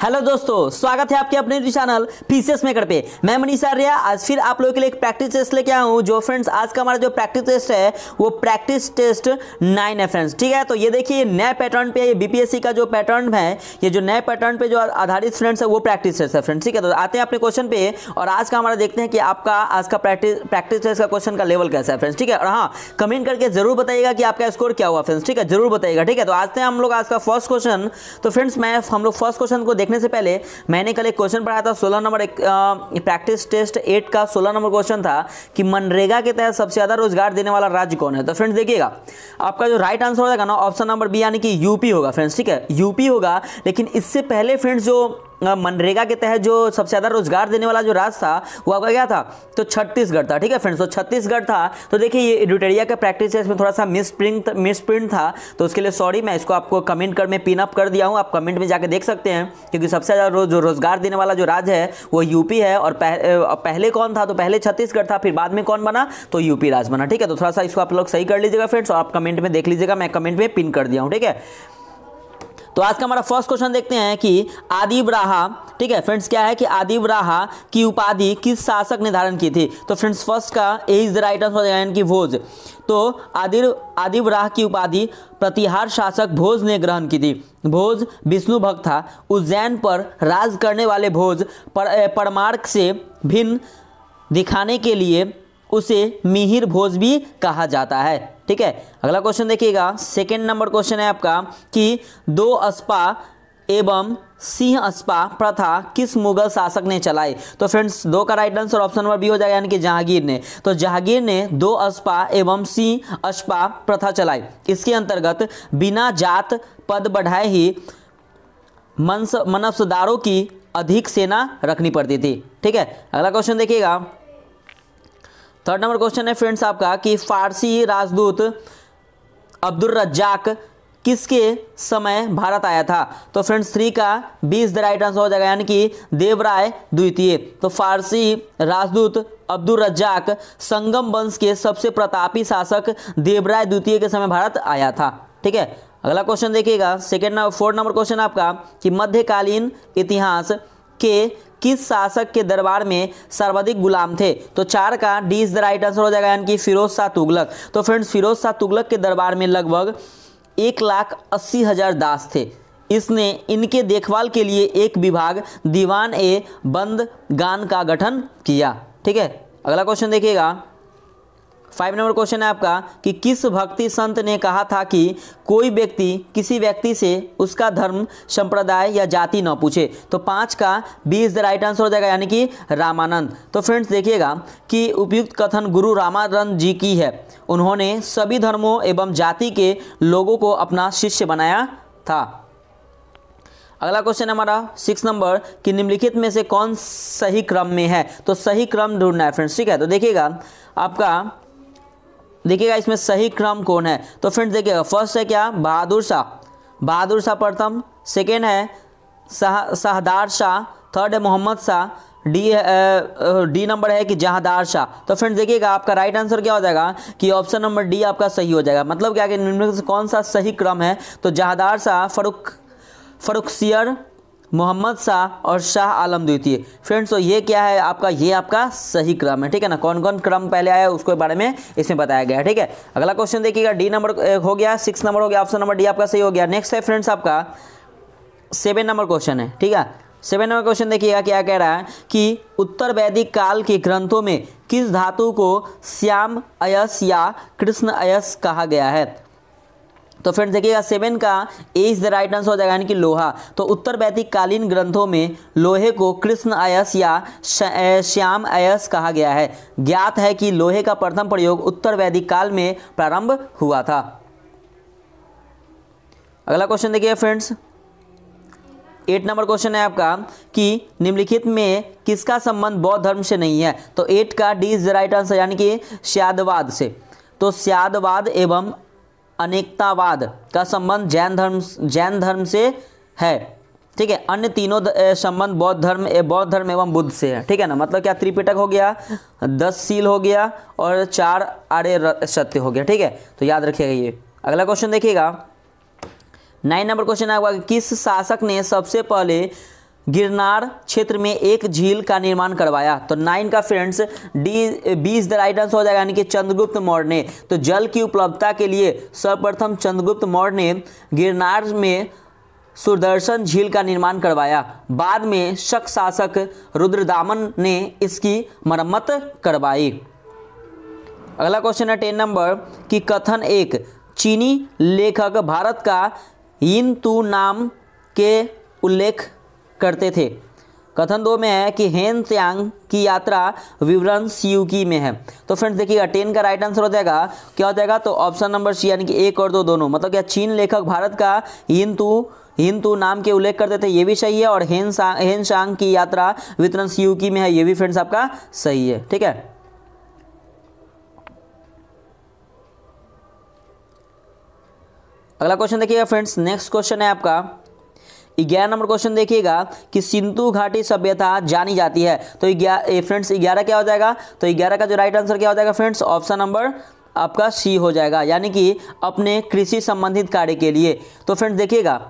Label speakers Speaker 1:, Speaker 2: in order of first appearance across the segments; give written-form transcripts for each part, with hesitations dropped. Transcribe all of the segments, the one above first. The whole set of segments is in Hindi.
Speaker 1: हेलो दोस्तों, स्वागत है आपके अपने चैनल पीसीएस मेकर पे। मैं मनीष आर्या आज फिर आप लोगों के लिए एक प्रैक्टिस टेस्ट लेके आया हूँ। जो फ्रेंड्स आज का हमारा जो प्रैक्टिस टेस्ट है वो प्रैक्टिस टेस्ट 9 है फ्रेंड्स। ठीक है, तो ये देखिए नए पैटर्न पे, ये बीपीएससी का जो पैटर्न है, ये जो नए पैटर्न पे जो आधारित फ्रेंड्स है वो प्रैक्टिस टेस्ट है फ्रेंड्स। ठीक है, तो आते हैं अपने क्वेश्चन पे और आज का हमारा देखते हैं कि आपका आज का प्रैक्टिस टेस्ट का क्वेश्चन का लेवल कैसा है फ्रेंड्स। ठीक है, और हाँ, कमेंट करके जरूर बताइएगा कि आपका स्कोर क्या हुआ फ्रेंड्स। ठीक है, जरूर बताइएगा। ठीक है, तो आते हैं हम लोग आज का फर्स्ट क्वेश्चन। तो फ्रेंड्स हम लोग फर्स्ट क्वेश्चन को देखने से पहले मैंने कल एक क्वेश्चन पढ़ाया था 16 नंबर, एक प्रैक्टिस टेस्ट 8 का 16 नंबर क्वेश्चन था कि मनरेगा के तहत सबसे ज्यादा रोजगार देने वाला राज्य कौन है। तो फ्रेंड्स देखिएगा, आपका जो राइट आंसर हो जाएगा ना ऑप्शन नंबर बी यानी कि यूपी होगा फ्रेंड्स। ठीक है, यूपी होगा। लेकिन इससे पहले फ्रेंड्स जो मनरेगा के तहत जो सबसे ज्यादा रोजगार देने वाला जो राज्य था वो आपका क्या था, तो छत्तीसगढ़ था। ठीक है फ्रेंड्स, तो छत्तीसगढ़ था। तो देखिए ये एडिटोरिया का प्रैक्टिस है, इसमें थोड़ा सा मिसप्रिंट था, तो उसके लिए सॉरी। मैं इसको आपको कमेंट कर में पिन अप कर दिया हूँ, आप कमेंट में जाके देख सकते हैं। क्योंकि सबसे ज्यादा जो रोजगार देने वाला जो राज्य है वो यूपी है। और पहले कौन था, तो पहले छत्तीसगढ़ था, फिर बाद में कौन बना, तो यूपी राज्य बना। ठीक है, तो थोड़ा सा इसको आप लोग सही कर लीजिएगा फ्रेंड्स, और आप कमेंट में देख लीजिएगा, मैं कमेंट में पिन कर दिया हूँ। ठीक है, तो आज का हमारा फर्स्ट क्वेश्चन देखते हैं कि आदिवराहा, ठीक है फ्रेंड्स, क्या है कि आदिवराहा की उपाधि किस शासक ने धारण की थी। तो फ्रेंड्स फर्स्ट का ए इज द राइट आंसर हो जाएगा यानी कि भोज। तो आदिवराह की उपाधि प्रतिहार शासक भोज ने ग्रहण की थी। भोज विष्णु भक्त था। उज्जैन पर राज करने वाले भोज परमार्क से भिन्न दिखाने के लिए उसे मिहिर भोज भी कहा जाता है। ठीक है, अगला क्वेश्चन देखिएगा, सेकेंड नंबर क्वेश्चन है आपका कि दो अस्पा एवं सिंह अस्पा प्रथा किस मुगल शासक ने चलाई। तो फ्रेंड्स दो का right answer option number B हो जाएगा यानी कि जहांगीर ने। तो जहांगीर ने दो अस्पा एवं सिंह अस्पा प्रथा चलाई। इसके अंतर्गत बिना जात पद बढ़ाए ही मनसबदारों की अधिक सेना रखनी पड़ती थी। ठीक है, अगला क्वेश्चन देखिएगा, थर्ड नंबर क्वेश्चन है फ्रेंड्स आपका कि फारसी राजदूत अब्दुल रज्जाक किसके समय भारत आया था। तो फ्रेंड्स 3 का 20 द राइट आंसर हो जाएगा यानी कि देवराय द्वितीय। तो फारसी राजदूत अब्दुल रज्जाक संगम वंश के सबसे प्रतापी शासक देवराय द्वितीय के समय भारत आया था। ठीक है, अगला क्वेश्चन देखिएगा, फोर्थ नंबर क्वेश्चन आपका कि मध्यकालीन इतिहास के किस शासक के दरबार में सर्वाधिक गुलाम थे। तो 4 का D is the right answer हो जाएगा यानी कि फिरोज शाह तुगलक। तो फ्रेंड्स फिरोज शाह तुगलक के दरबार में लगभग 1,80,000 दास थे। इसने इनके देखभाल के लिए एक विभाग दीवान ए बंदगान का गठन किया। ठीक है, अगला क्वेश्चन देखिएगा, 5 नंबर क्वेश्चन है आपका कि किस भक्ति संत ने कहा था कि कोई व्यक्ति किसी व्यक्ति से उसका धर्म, संप्रदाय या जाति न पूछे। तो 5 का 20 द राइट आंसर हो जाएगा यानी कि रामानंद। तो फ्रेंड्स देखिएगा कि उपयुक्त कथन गुरु रामानंद जी की है। उन्होंने सभी धर्मों एवं जाति के लोगों को अपना शिष्य बनाया था। अगला क्वेश्चन हमारा 6 नंबर कि निम्नलिखित में से कौन सही क्रम में है। तो सही क्रम ढूंढना है फ्रेंड्स। ठीक है, तो देखिएगा इसमें सही क्रम कौन है। तो फ्रेंड्स देखिएगा, फर्स्ट है क्या, बहादुर शाह प्रथम, सेकेंड है शाहदार शाह, थर्ड है मोहम्मद शाह, डी नंबर है कि जहांदार शाह। तो फ्रेंड्स देखिएगा आपका राइट आंसर क्या हो जाएगा कि ऑप्शन नंबर डी आपका सही हो जाएगा। मतलब क्या कि निम्नलिखित से कौन सा सही क्रम है। तो जहांदार शाह, फर्रुखसियर, मोहम्मद शाह और शाह आलम द्वितीय। फ्रेंड्स तो ये क्या है आपका, ये आपका सही क्रम है। ठीक है ना, कौन कौन क्रम पहले आया उसके बारे में इसमें बताया गया है। ठीक है, अगला क्वेश्चन देखिएगा, डी नंबर हो गया, 6 नंबर हो गया, ऑप्शन नंबर डी आपका सही हो गया। नेक्स्ट है फ्रेंड्स आपका 7 नंबर क्वेश्चन है। ठीक है, 7 नंबर क्वेश्चन देखिएगा क्या कह रहा है कि उत्तर वैदिक काल के ग्रंथों में किस धातु को श्याम अयस या कृष्ण अयस कहा गया है। तो फ्रेंड्स देखिएगा 7 का ए इज द राइट आंसर हो जाएगा यानी कि लोहा। तो उत्तर वैदिक कालीन ग्रंथों में लोहे को कृष्ण अयस या श्याम अयस कहा गया है। ज्ञात है कि लोहे का प्रथम प्रयोग उत्तर वैदिक काल में प्रारंभ हुआ था। अगला क्वेश्चन देखिए फ्रेंड्स, 8 नंबर क्वेश्चन है आपका कि निम्नलिखित में किसका संबंध बौद्ध धर्म से नहीं है। तो 8 का D is the right answer यानी कि स्यादवाद से। तो स्यादवाद एवं अनेकतावाद का संबंध जैन धर्म से है। ठीक है, अन्य तीनों संबंध बौद्ध धर्म एवं बुद्ध से है। ठीक है ना, मतलब क्या, त्रिपिटक हो गया, 10 सील हो गया और 4 आर्य सत्य हो गया। ठीक है, तो याद रखिएगा ये। अगला क्वेश्चन देखिएगा, 9 नंबर क्वेश्चन आएगा, किस शासक ने सबसे पहले गिरनार क्षेत्र में एक झील का निर्माण करवाया? तो 9 का friends B is the right answer हो जाएगा, यानी कि चंद्रगुप्त मौर्य ने। तो जल की उपलब्धता के लिए सर्वप्रथम चंद्रगुप्त मौर्य ने गिरनार में सुदर्शन झील का निर्माण करवाया। बाद में शक शासक रुद्रदामन ने इसकी मरम्मत करवाई। अगला क्वेश्चन है 10 नंबर कि कथन एक, चीनी लेखक भारत का यिन तू नाम के उल्लेख करते थे। कथन 2 में है कि हेन त्यांग की यात्रा विवरण सियुकी में है। तो फ्रेंड्स देखिएगा 10 का राइट आंसर हो जाएगा, क्या हो जाएगा? तो ऑप्शन नंबर सी, यानी कि 1 और 2 दोनों। मतलब क्या चीन लेखक भारत का यिन तू नाम के उल्लेख करते थे, ये भी सही है। और हेन सांग की यात्रा विवरण सियुकी में है, ये भी फ्रेंड्स आपका सही है। ठीक है, अगला क्वेश्चन देखिएगा फ्रेंड्स। नेक्स्ट क्वेश्चन है आपका 11 नंबर क्वेश्चन देखिएगा कि सिंधु घाटी सभ्यता जानी जाती है। तो फ्रेंड्स 11 क्या हो जाएगा? तो 11 का जो राइट आंसर क्या हो जाएगा फ्रेंड्स? ऑप्शन नंबर आपका सी हो जाएगा, यानी कि अपने कृषि संबंधित कार्य के लिए। तो फ्रेंड्स देखिएगा,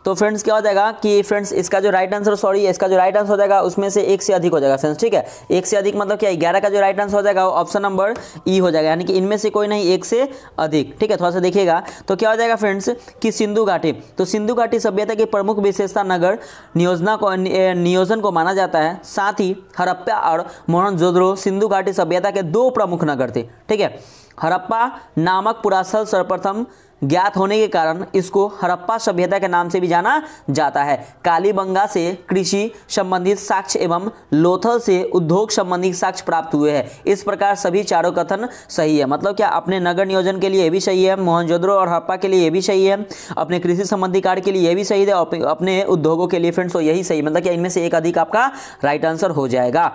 Speaker 1: तो फ्रेंड्स क्या हो जाएगा कि फ्रेंड्स इसका जो राइट आंसर इसका जो राइट आंसर हो जाएगा उसमें से 1 से अधिक हो जाएगा फ्रेंड्स। ठीक है, 1 से अधिक मतलब क्या? 11 का जो राइट आंसर हो जाएगा ऑप्शन नंबर ई हो जाएगा, यानी कि इनमें से कोई नहीं, 1 से अधिक। ठीक है, थोड़ा सा देखिएगा। तो क्या हो जाएगा फ्रेंड्स कि सिंधु घाटी, तो सिंधु घाटी सभ्यता की प्रमुख विशेषता नगर नियोजन को माना जाता है। साथ ही हड़प्पा और मोहनजोदड़ो सिंधु घाटी सभ्यता के 2 प्रमुख नगर थे। ठीक है, हड़प्पा नामक पुरास्थल सर्वप्रथम ज्ञात होने के कारण इसको हड़प्पा सभ्यता के नाम से भी जाना जाता है। कालीबंगा से कृषि संबंधित साक्ष्य एवं लोथल से उद्योग संबंधित साक्ष्य प्राप्त हुए हैं। इस प्रकार सभी चारों कथन सही है। मतलब क्या? अपने नगर नियोजन के लिए ये भी सही है, मोहनजोदड़ो और हड़प्पा के लिए ये भी सही है, अपने कृषि संबंधी कार्य के लिए ये भी सही है, अपने उद्योगों के लिए फ्रेंड्स तो यही सही। मतलब क्या? इनमें से एक अधिक आपका राइट आंसर हो जाएगा।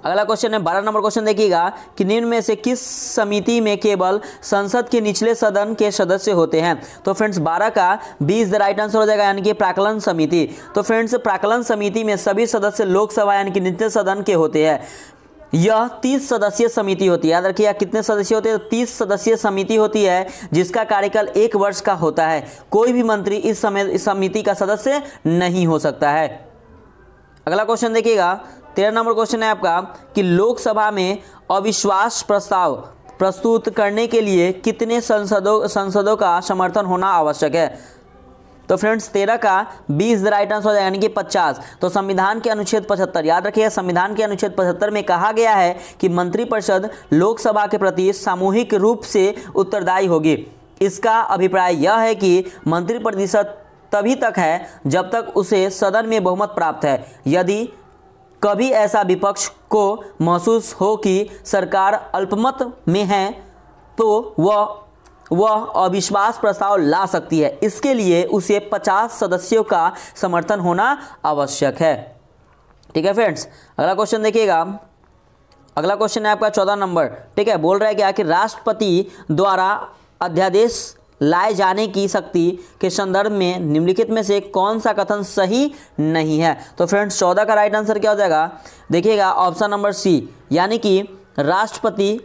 Speaker 1: अगला क्वेश्चन है 12 नंबर क्वेश्चन देखिएगा कि निम्न में से किस समिति में केवल संसद के निचले सदन के सदस्य होते हैं? तो फ्रेंड्स 12 का B is the right answer हो जाएगा, यानी कि प्राक्कलन समिति। तो फ्रेंड्स प्राक्कलन समिति में सभी सदस्य लोकसभा यानी कि निचले सदन के होते हैं। यह 30 सदस्यीय समिति होती है। याद रखिए कितने सदस्य होते हैं? 30 सदस्यीय समिति होती है जिसका कार्यकाल 1 वर्ष का होता है। कोई भी मंत्री इस समिति का सदस्य नहीं हो सकता है। अगला क्वेश्चन देखिएगा 13 नंबर क्वेश्चन है आपका कि लोकसभा में अविश्वास प्रस्ताव प्रस्तुत करने के लिए कितने संसदों का समर्थन होना आवश्यक है? तो फ्रेंड्स 13 का B is the right answer हो जाएगा, यानी कि 50। तो संविधान के अनुच्छेद 75, याद रखिए संविधान के अनुच्छेद 75 में कहा गया है कि मंत्रिपरिषद लोकसभा के प्रति सामूहिक रूप से उत्तरदायी होगी। इसका अभिप्राय यह है कि मंत्रिपरिषद तभी तक है जब तक उसे सदन में बहुमत प्राप्त है। यदि कभी ऐसा विपक्ष को महसूस हो कि सरकार अल्पमत में है तो वह अविश्वास प्रस्ताव ला सकती है। इसके लिए उसे 50 सदस्यों का समर्थन होना आवश्यक है। ठीक है फ्रेंड्स, अगला क्वेश्चन देखिएगा। अगला क्वेश्चन है आपका 14 नंबर। ठीक है, बोल रहा है क्या कि राष्ट्रपति द्वारा अध्यादेश लाए जाने की शक्ति के संदर्भ में निम्नलिखित में से कौन सा कथन सही नहीं है? तो फ्रेंड्स 14 का राइट आंसर क्या हो जाएगा? देखिएगा ऑप्शन नंबर सी, यानी कि राष्ट्रपति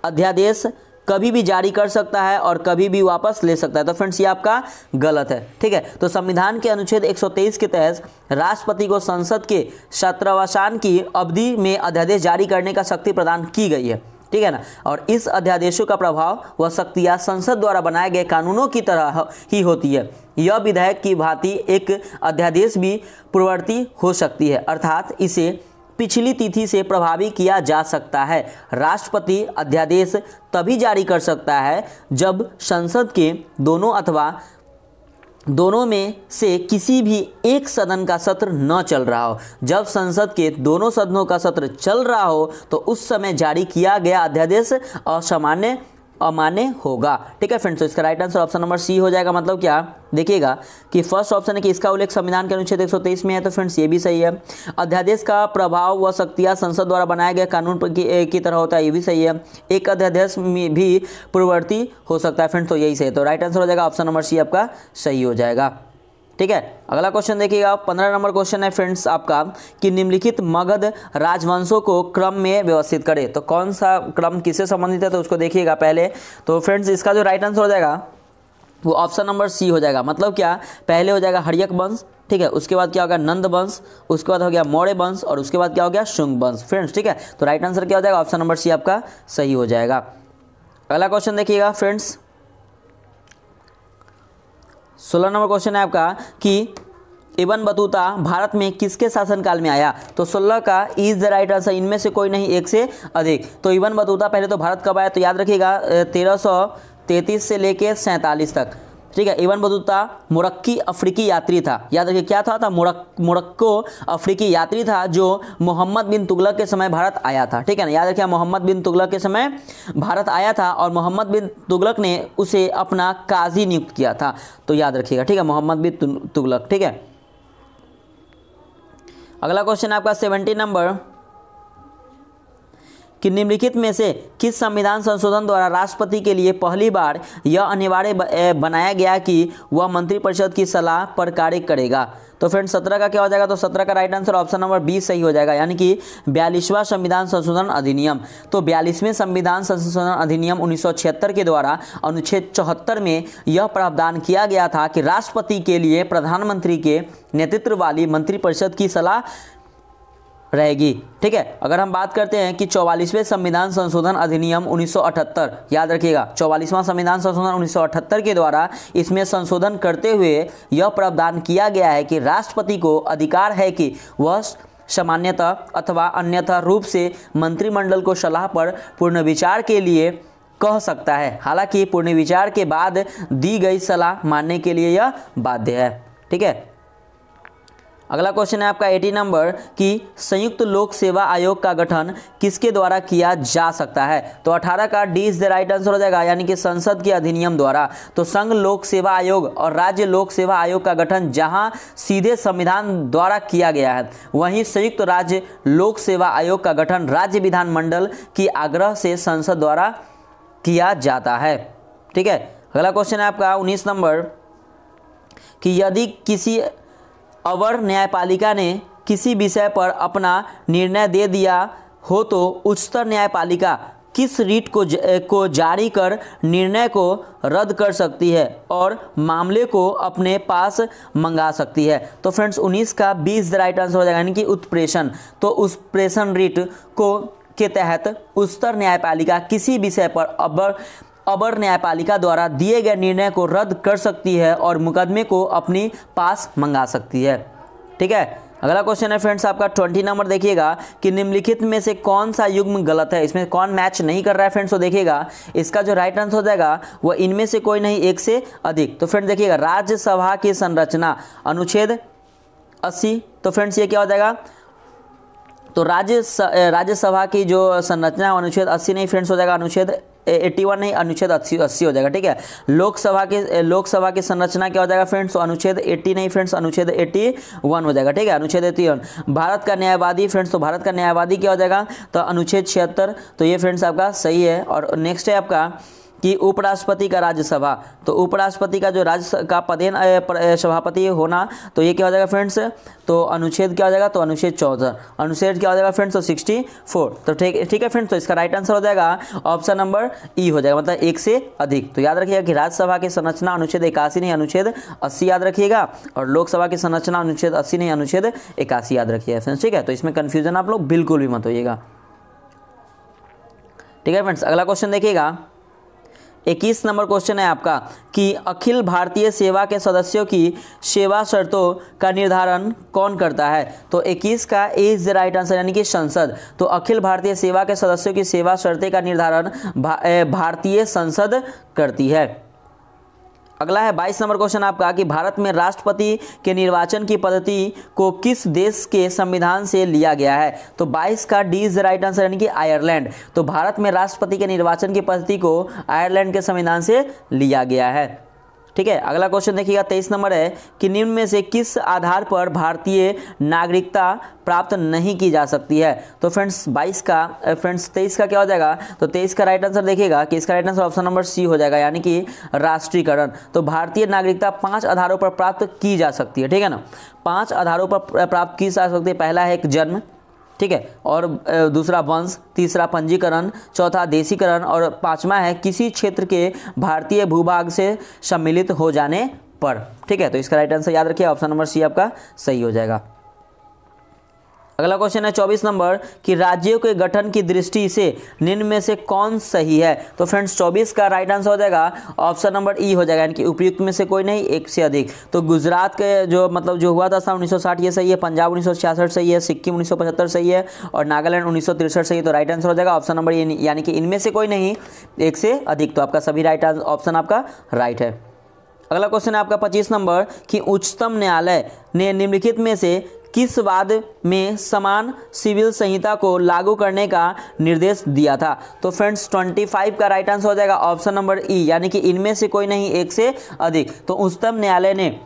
Speaker 1: अध्यादेश कभी भी जारी कर सकता है और कभी भी वापस ले सकता है। तो फ्रेंड्स ये आपका गलत है। ठीक है, तो संविधान के अनुच्छेद 123 के तहत राष्ट्रपति को संसद के सत्रावसान की अवधि में अध्यादेश जारी करने का शक्ति प्रदान की गई है। ठीक है ना, और इस अध्यादेशों का प्रभाव व शक्तियाँ संसद द्वारा बनाए गए कानूनों की तरह ही होती है। यह विधायक की भांति एक अध्यादेश भी पूर्ववर्ती हो सकती है, अर्थात इसे पिछली तिथि से प्रभावी किया जा सकता है। राष्ट्रपति अध्यादेश तभी जारी कर सकता है जब संसद के दोनों अथवा दोनों में से किसी भी एक सदन का सत्र न चल रहा हो। जब संसद के दोनों सदनों का सत्र चल रहा हो तो उस समय जारी किया गया अध्यादेश अमान्य होगा। ठीक है फ्रेंड्स, तो इसका right answer option number C हो जाएगा। मतलब क्या? देखिएगा कि फर्स्ट ऑप्शन है कि इसका उल्लेख संविधान के अनुच्छेद 123 में है, तो फ्रेंड्स ये भी सही है। अध्यादेश का प्रभाव व शक्तियाँ संसद द्वारा बनाए गए कानून की तरह होता है, ये भी सही है। एक अध्यादेश में भी पूर्ववर्ती हो सकता है फ्रेंड्स, तो यही सही है। तो राइट आंसर हो जाएगा ऑप्शन नंबर सी आपका सही हो जाएगा। ठीक है, अगला क्वेश्चन देखिएगा 15 नंबर क्वेश्चन है फ्रेंड्स आपका कि निम्नलिखित मगध राजवंशों को क्रम में व्यवस्थित करें। तो कौन सा क्रम किससे संबंधित है तो उसको देखिएगा पहले। तो फ्रेंड्स इसका जो राइट आंसर हो जाएगा वो ऑप्शन नंबर सी हो जाएगा। मतलब क्या? पहले हो जाएगा हर्यक वंश, ठीक है। उसके बाद क्या हो गया नंद वंश, उसके बाद हो गया मौर्य वंश और उसके बाद क्या हो गया शुंग वंश फ्रेंड्स, ठीक है। तो राइट आंसर क्या हो जाएगा, ऑप्शन नंबर सी आपका सही हो जाएगा। अगला क्वेश्चन देखिएगा फ्रेंड्स, 16 नंबर क्वेश्चन है आपका कि इब्न बतूता भारत में किसके शासनकाल में आया। तो 16 का इज द राइट आंसर, इनमें से कोई नहीं, एक से अधिक। तो इब्न बतूता पहले तो भारत कब आया, तो याद रखिएगा 1333 से लेके 47 तक, ठीक है। इब्न बतूता मोरक्की अफ्रीकी यात्री था, याद रखिए क्या था मोरक्को अफ्रीकी यात्री था जो मोहम्मद बिन तुगलक के समय भारत आया था, ठीक है ना। याद रखिए मोहम्मद बिन तुगलक के समय भारत आया था और मोहम्मद बिन तुगलक ने उसे अपना काजी नियुक्त किया था, तो याद रखिएगा, ठीक है, मोहम्मद बिन तुगलक, ठीक है। अगला क्वेश्चन आपका 70 नंबर कि निम्नलिखित में से किस संविधान संशोधन द्वारा राष्ट्रपति के लिए पहली बार यह अनिवार्य बनाया गया कि वह मंत्रिपरिषद की सलाह पर कार्य करेगा। तो फ्रेंड्स 17 का क्या हो जाएगा, तो 17 का right answer option number B सही हो जाएगा, यानी कि 42वां संविधान संशोधन अधिनियम। तो 42वें संविधान संशोधन अधिनियम 1976 के द्वारा अनुच्छेद 74 में यह प्रावधान किया गया था कि राष्ट्रपति के लिए प्रधानमंत्री के नेतृत्व वाली मंत्रिपरिषद की सलाह रहेगी, ठीक है। अगर हम बात करते हैं कि 44वें संविधान संशोधन अधिनियम 1978, याद रखिएगा 44वां संविधान संशोधन 1978 के द्वारा इसमें संशोधन करते हुए यह प्रावधान किया गया है कि राष्ट्रपति को अधिकार है कि वह सामान्यतः अथवा अन्यथा रूप से मंत्रिमंडल को सलाह पर पुनर्विचार के लिए कह सकता है, हालांकि पुनर्विचार के बाद दी गई सलाह मानने के लिए यह बाध्य है, ठीक है। अगला क्वेश्चन है आपका 80 नंबर कि संयुक्त लोक सेवा आयोग का गठन किसके द्वारा किया जा सकता है। तो 18 का D is the right answer हो जाएगा, यानी कि संसद के अधिनियम द्वारा। तो संघ लोक सेवा आयोग और राज्य लोक सेवा आयोग का गठन जहां सीधे संविधान द्वारा किया गया है, वहीं संयुक्त राज्य लोक सेवा आयोग का गठन राज्य विधानमंडल की आग्रह से संसद द्वारा किया जाता है, ठीक है। अगला क्वेश्चन है आपका 19 नंबर कि यदि किसी अवर न्यायपालिका ने किसी विषय पर अपना निर्णय दे दिया हो तो उच्चतर न्यायपालिका किस रीट को जारी कर निर्णय को रद्द कर सकती है और मामले को अपने पास मंगा सकती है। तो फ्रेंड्स 19 का 20 द राइट आंसर हो जाएगा, यानी कि उत्प्रेषण। तो उत्प्रेषण रीट के तहत उच्चतर न्यायपालिका किसी विषय पर अवर न्यायपालिका द्वारा दिए गए निर्णय को रद्द कर सकती है और मुकदमे को अपनी पास मंगा सकती है, ठीक है। अगला क्वेश्चन है फ्रेंड्स आपका 20 नंबर देखिएगा कि निम्नलिखित में से कौन सा युग्म गलत है, इसमें कौन मैच नहीं कर रहा है फ्रेंड्स, तो देखिएगा इसका जो राइट आंसर हो जाएगा वह इनमें से कोई नहीं, एक से अधिक। तो फ्रेंड्स देखिएगा राज्यसभा की संरचना अनुच्छेद 80, तो फ्रेंड्स ये क्या हो जाएगा, तो राज्यसभा की जो संरचना है अनुच्छेद 80 नहीं फ्रेंड्स, हो जाएगा अनुच्छेद 81 नहीं, अनुच्छेद 80 हो जाएगा, ठीक है। लोकसभा की संरचना क्या हो जाएगा फ्रेंड्स, तो अनुच्छेद 80 नहीं फ्रेंड्स, अनुच्छेद 81 हो जाएगा, ठीक है, अनुच्छेद 81। भारत का न्यायवादी फ्रेंड्स, तो भारत का न्यायवादी क्या हो जाएगा, तो अनुच्छेद 76, तो ये फ्रेंड्स आपका सही है। और नेक्स्ट है आपका कि उपराष्ट्रपति का राज्यसभा, तो उपराष्ट्रपति का जो राज्य का पदेन सभापति होना, तो ये क्या हो जाएगा फ्रेंड्स, तो अनुच्छेद क्या हो जाएगा, तो अनुच्छेद 14, अनुच्छेद क्या हो जाएगा फ्रेंड्स, तो 64। तो ठीक है फ्रेंड्स, तो इसका राइट आंसर हो जाएगा ऑप्शन नंबर ई हो जाएगा, मतलब एक से अधिक। तो याद रखिएगा कि राज्यसभा की संरचना अनुच्छेद 81 नहीं, अनुच्छेद 80 याद रखिएगा, और लोकसभा की संरचना अनुच्छेद 80 नहीं, अनुच्छेद 81 याद रखिएगा फ्रेंड्स, ठीक है। तो इसमें कन्फ्यूजन आप लोग बिल्कुल भी मत होइएगा, ठीक है फ्रेंड्स। अगला क्वेश्चन देखिएगा 21 नंबर क्वेश्चन है आपका कि अखिल भारतीय सेवा के सदस्यों की सेवा शर्तों का निर्धारण कौन करता है। तो 21 का ए इज द राइट आंसर, यानी कि संसद। तो अखिल भारतीय सेवा के सदस्यों की सेवा शर्तें का निर्धारण भारतीय संसद करती है। अगला है 22 नंबर क्वेश्चन आपका कि भारत में राष्ट्रपति के निर्वाचन की पद्धति को किस देश के संविधान से लिया गया है। तो 22 का D is the right answer, यानी कि आयरलैंड। तो भारत में राष्ट्रपति के निर्वाचन की पद्धति को आयरलैंड के संविधान से लिया गया है, ठीक है। अगला क्वेश्चन देखिएगा 23 नंबर है कि निम्न में से किस आधार पर भारतीय नागरिकता प्राप्त नहीं की जा सकती है। तो फ्रेंड्स 23 का क्या हो जाएगा, तो 23 का राइट आंसर देखिएगा कि इसका right answer option number C हो जाएगा, यानी कि राष्ट्रीयकरण। तो भारतीय नागरिकता 5 आधारों पर प्राप्त की जा सकती है, ठीक है ना, 5 आधारों पर प्राप्त की जा सकती है। पहला है एक जन्म, ठीक है, और दूसरा वंश, तीसरा पंजीकरण, चौथा देशीकरण और 5वां है किसी क्षेत्र के भारतीय भूभाग से सम्मिलित हो जाने पर। ठीक है, तो इसका राइट आंसर याद रखिए, ऑप्शन नंबर सी आपका सही हो जाएगा। अगला क्वेश्चन है 24 नंबर कि राज्यों के गठन की दृष्टि से निम्न में से कौन सही है। तो फ्रेंड्स 24 का राइट आंसर हो जाएगा ऑप्शन नंबर ई हो जाएगा, यानी कि उपयुक्त में से कोई नहीं, एक से अधिक। तो गुजरात के जो जो हुआ था 1960 ये सही है, पंजाब 1966 सही है, सिक्किम 1975 सही है और नागालैंड 1963 सही है। तो राइट आंसर हो जाएगा ऑप्शन नंबर ए, यानी कि इनमें से कोई नहीं, एक से अधिक। तो आपका सभी राइट ऑप्शन आपका राइट है। अगला क्वेश्चन है आपका 25 नंबर कि उच्चतम न्यायालय ने निम्नलिखित में से किस वाद में समान सिविल संहिता को लागू करने का निर्देश दिया था। तो फ्रेंड्स 25 का राइट आंसर हो जाएगा ऑप्शन नंबर ई, यानी कि इनमें से कोई नहीं, एक से अधिक। तो उच्चतम न्यायालय ने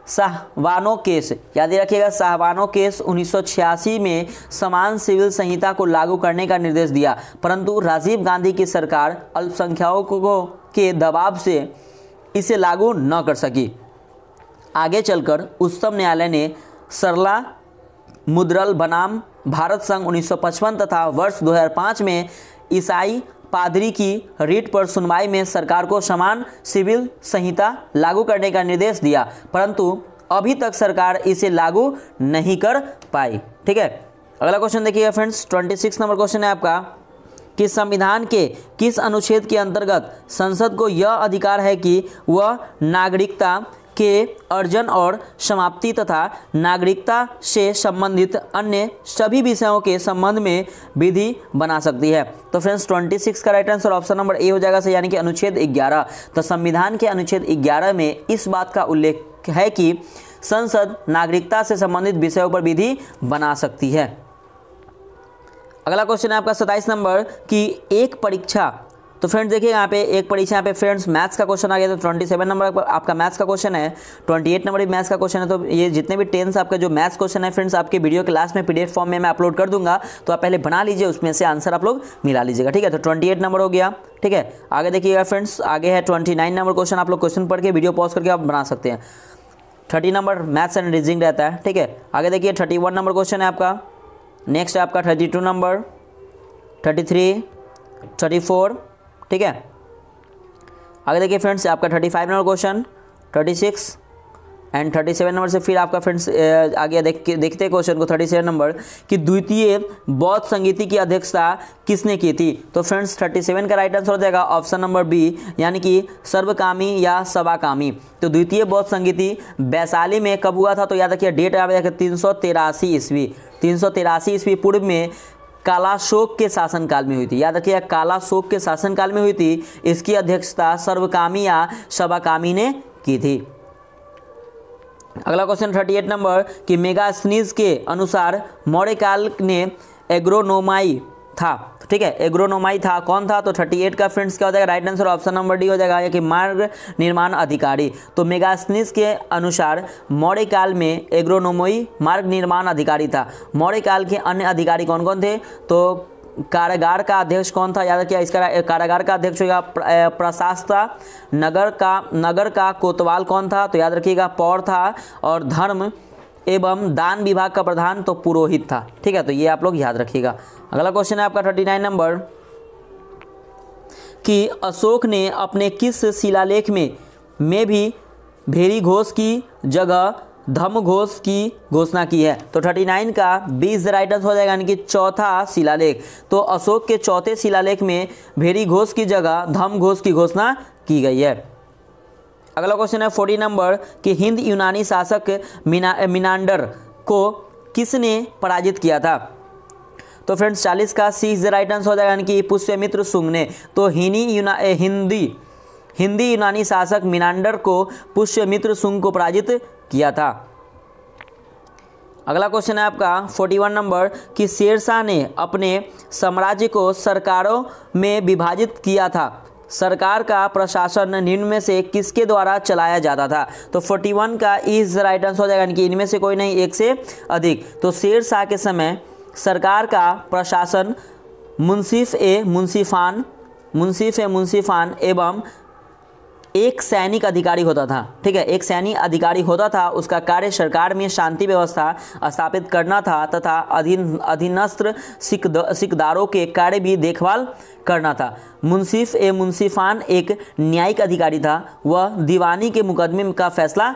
Speaker 1: साहवानो केस, याद रखिएगा, साहवानो केस 1986 में समान सिविल संहिता को लागू करने का निर्देश दिया, परंतु राजीव गांधी की सरकार अल्पसंख्यकों के दबाव से इसे लागू न कर सकी। आगे चलकर उच्चतम न्यायालय ने सरला मुद्रल बनाम भारत संघ 1955 तथा वर्ष 2005 में ईसाई पादरी की रिट पर सुनवाई में सरकार को समान सिविल संहिता लागू करने का निर्देश दिया, परंतु अभी तक सरकार इसे लागू नहीं कर पाई। ठीक है, अगला क्वेश्चन देखिएगा फ्रेंड्स, 26 नंबर क्वेश्चन है आपका कि संविधान के किस अनुच्छेद के अंतर्गत संसद को यह अधिकार है कि वह नागरिकता के अर्जन और समाप्ति तथा नागरिकता से संबंधित अन्य सभी विषयों के संबंध में विधि बना सकती है। तो फ्रेंड्स 26 का right answer option number A हो जाएगा सही, यानी कि अनुच्छेद 11। तो संविधान के अनुच्छेद 11 में इस बात का उल्लेख है कि संसद नागरिकता से संबंधित विषयों पर विधि बना सकती है। अगला क्वेश्चन है आपका 27 नंबर कि एक परीक्षा, तो फ्रेंड्स देखिए यहाँ पे एक परीक्षा, यहाँ पे फ्रेंड्स मैथ्स का क्वेश्चन आ गया। तो 27 नंबर आपका मैथ्स का क्वेश्चन है, 28 नंबर भी मैथ्स का क्वेश्चन है। तो ये जितने भी 10 आपका जो मैथ्स क्वेश्चन है फ्रेंड्स आपके वीडियो क्लास में PDF फॉर्म में मैं अपलोड कर दूंगा, तो आप पहले बना लीजिए, उसमें से आंसर आप लोग मिला लीजिएगा। ठीक है, तो 28 नंबर हो गया। ठीक है, आगे देखिएगा फ्रेंड्स, आगे है 29 नंबर क्वेश्चन। आप लोग क्वेश्चन पढ़ के वीडियो पॉज करके आप बना सकते हैं। 30 नंबर मैथ्स एंड रीजनिंग रहता है। ठीक है, आगे देखिए 31 नंबर क्वेश्चन है आपका। नेक्स्ट है आपका 32 नंबर, 33, 34। ठीक है, आगे देखिए फ्रेंड्स आपका 35 नंबर क्वेश्चन, 36 एंड 37 नंबर से फिर आपका फ्रेंड्स आगे देखते हैं क्वेश्चन को 37 नंबर कि द्वितीय बौद्ध संगीति की अध्यक्षता किसने की थी। तो फ्रेंड्स 37 का राइट आंसर हो जाएगा ऑप्शन नंबर बी, यानी कि सर्वकामी या सभाकामी। तो द्वितीय बौद्ध संगीति वैशाली में कब हुआ था। तो याद रखिए डेट याद रखिए 383 ईस्वी, 383 ईस्वी पूर्व में कालाशोक के शासनकाल में हुई थी। याद रखिए कालाशोक के शासनकाल में हुई थी। इसकी अध्यक्षता सर्वकामी या सभाकामी ने की थी। अगला क्वेश्चन 38 नंबर कि मेगास्थनीज के अनुसार मौर्य काल ने एग्रोनोमाई था। ठीक है, एग्रोनोमाई था, कौन था। तो 38 का फ्रेंड्स क्या हो जाएगा right answer option number D हो जाएगा, या कि मार्ग निर्माण अधिकारी। तो मेगास्थनीज के अनुसार मौर्य काल में एग्रोनोमाई मार्ग निर्माण अधिकारी था। मौर्य काल के अन्य अधिकारी कौन कौन थे। तो कारागार का अध्यक्ष कौन था, याद रखिए इसका कारागार का अध्यक्ष होगा प्रशासता। नगर का कोतवाल कौन था। तो याद रखिएगा पौर था। और धर्म एवं दान विभाग का प्रधान तो पुरोहित था। ठीक है, तो ये आप लोग याद रखिएगा। अगला क्वेश्चन है आपका 39 नंबर कि अशोक ने अपने किस शिलालेख में भी भेरी घोष की जगह धम्म घोष की घोषणा की है। तो 39 का 20 राइट आंसर हो जाएगा, यानी कि चौथा शिलालेख। तो अशोक के चौथे शिलालेख में भेरी घोष की जगह धम्म घोष की घोषणा की गई है। अगला क्वेश्चन है 40 नंबर कि हिंद यूनानी शासक मिनांडर को किसने पराजित किया था। तो फ्रेंड्स 40 का C is the right answer हो जाएगा, यानी कि पुष्यमित्र शुंग ने। तो हिंदी यूनानी शासक मिनांडर को पुष्यमित्र शुंग को पराजित किया था। अगला क्वेश्चन है आपका 41 नंबर कि शेरशाह ने अपने साम्राज्य को सरकारों में विभाजित किया था। सरकार का प्रशासन निम्न में से किसके द्वारा चलाया जाता था। तो 41 का इज राइट आंसर हो जाएगा, यानी कि इनमें से कोई नहीं, एक से अधिक। तो शेरशाह के समय सरकार का प्रशासन मुंसिफ ए मुंसिफान एवं एक सैनिक अधिकारी होता था, ठीक है, एक सैनिक अधिकारी होता था। उसका कार्य सरकार में शांति व्यवस्था स्थापित करना था तथा अधीनस्थ सिकदारों के कार्य भी देखभाल करना था। मुंसिफ ए मुंसिफान एक न्यायिक अधिकारी था। वह दीवानी के मुकदमे का फैसला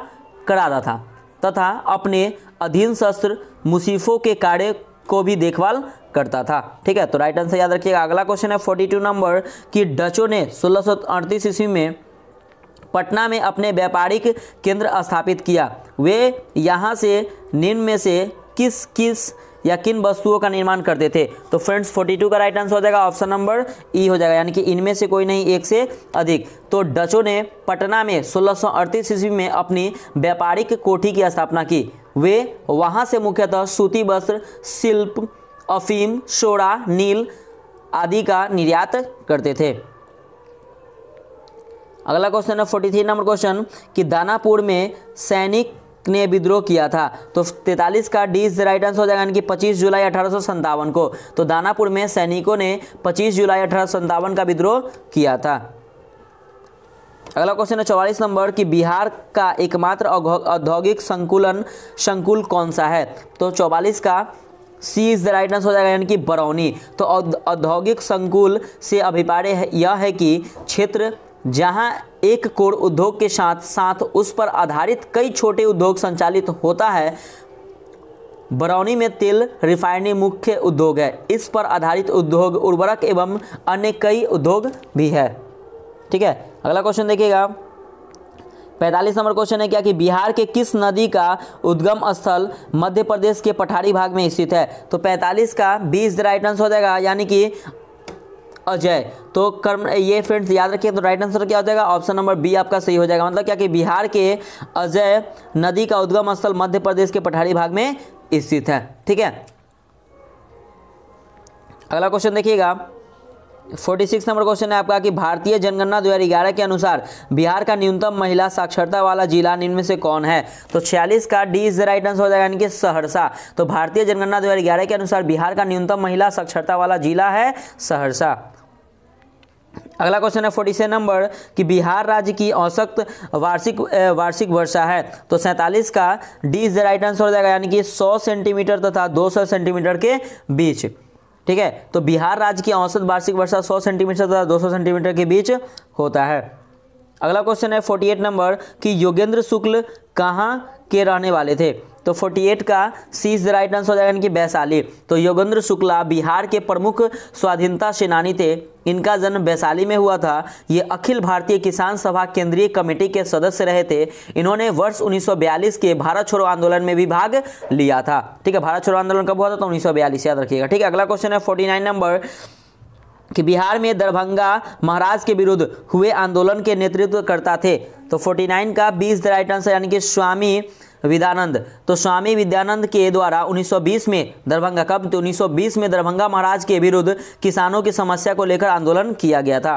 Speaker 1: कराता था तथा अपने अधीन शस्त्र मुसीफों के कार्य को भी देखभाल करता था। ठीक है, तो राइट आंसर याद रखिएगा। अगला क्वेश्चन है 42 नंबर कि डचों ने 1638 ईस्वी में पटना में अपने व्यापारिक केंद्र स्थापित किया। वे यहाँ से निम्न में से किन वस्तुओं का निर्माण करते थे? तो फ्रेंड्स 42 का राइट आंसर हो जाएगा ऑप्शन नंबर ई हो जाएगा, यानी कि इनमें से कोई नहीं, एक से अधिक। तो डचों ने पटना में 1638 ईस्वी में अपनी व्यापारिक कोठी की स्थापना की। वे वहाँ से मुख्यतः सूती वस्त्र, शिल्प, अफीम, सोडा, नील आदि का निर्यात करते थे। अगला क्वेश्चन है 43 नंबर क्वेश्चन कि दानापुर में सैनिक ने विद्रोह किया था। तो 43 का डी इज राइट आंसर हो जाएगा, यानी कि 25 जुलाई 1857 को। तो दानापुर में सैनिकों ने 25 जुलाई 1857 का विद्रोह किया था। अगला क्वेश्चन है 44 नंबर कि बिहार का एकमात्र औद्योगिक संकुल कौन सा है? तो 44 का C is the right answer हो जाएगा, यानी कि बरौनी। तो औद्योगिक संकुल से अभिप्राय यह है कि क्षेत्र जहां एक कोर उद्योग के साथ साथ उस पर आधारित कई छोटे उद्योग संचालित होता है। बरौनी में तेल रिफाइनरी मुख्य उद्योग है। इस पर आधारित उद्योग, उर्वरक एवं अन्य कई उद्योग भी है। ठीक है, अगला क्वेश्चन देखिएगा 45 नंबर क्वेश्चन है क्या कि बिहार के किस नदी का उद्गम स्थल मध्य प्रदेश के पठारी भाग में स्थित है? तो 45 का B is the right answer हो जाएगा, यानी कि अजय। तो कर्म ये फ्रेंड्स याद रखिए, तो राइट आंसर क्या हो जाएगा? ऑप्शन नंबर बी आपका सही हो जाएगा। मतलब क्या कि बिहार के अजय नदी का उद्गम स्थल मध्य प्रदेश के पठारी भाग में स्थित है। ठीक है, अगला क्वेश्चन देखिएगा 46 नंबर क्वेश्चन है आपका कि भारतीय जनगणना 2011 के अनुसार बिहार का न्यूनतम महिला साक्षरता वाला जिला निम्न में से कौन है? तो 46 का D is the right answer हो जाएगा, यानी कि सहरसा। तो भारतीय जनगणना 2011 के अनुसार बिहार का न्यूनतम महिला साक्षरता वाला जिला है सहरसा। अगला क्वेश्चन है 47 नंबर कि बिहार राज्य की औसत वार्षिक वर्षा है। तो 47 का D is the right answer हो जाएगा, यानी कि 100 सेंटीमीटर तथा 200 सेंटीमीटर के बीच। ठीक है, तो बिहार राज्य की औसत वार्षिक वर्षा 100 सेंटीमीटर तथा 200 सेंटीमीटर के बीच होता है। अगला क्वेश्चन है 48 नंबर कि योगेंद्र शुक्ल कहाँ के रहने वाले थे? तो 48 का C is the right answer हो जाएगा, यानी कि वैशाली। तो योगेंद्र शुक्ला बिहार के प्रमुख स्वाधीनता सेनानी थे। इनका जन्म वैशाली में हुआ था। ये अखिल भारतीय किसान सभा केंद्रीय कमेटी के सदस्य रहे थे। इन्होंने वर्ष 1942 के भारत छोड़ो आंदोलन में भी भाग लिया था। ठीक है, भारत छोड़ो आंदोलन कब हुआ था? तो 1942, याद रखिएगा। ठीक है, अगला क्वेश्चन है 49 नंबर कि बिहार में दरभंगा महाराज के विरुद्ध हुए आंदोलन के नेतृत्व करता थे। तो 49 का B is the right answer, यानी कि स्वामी विद्यानंद। तो स्वामी विद्यानंद के द्वारा 1920 में दरभंगा कब? तो 1920 में दरभंगा महाराज के विरुद्ध किसानों की समस्या को लेकर आंदोलन किया गया था।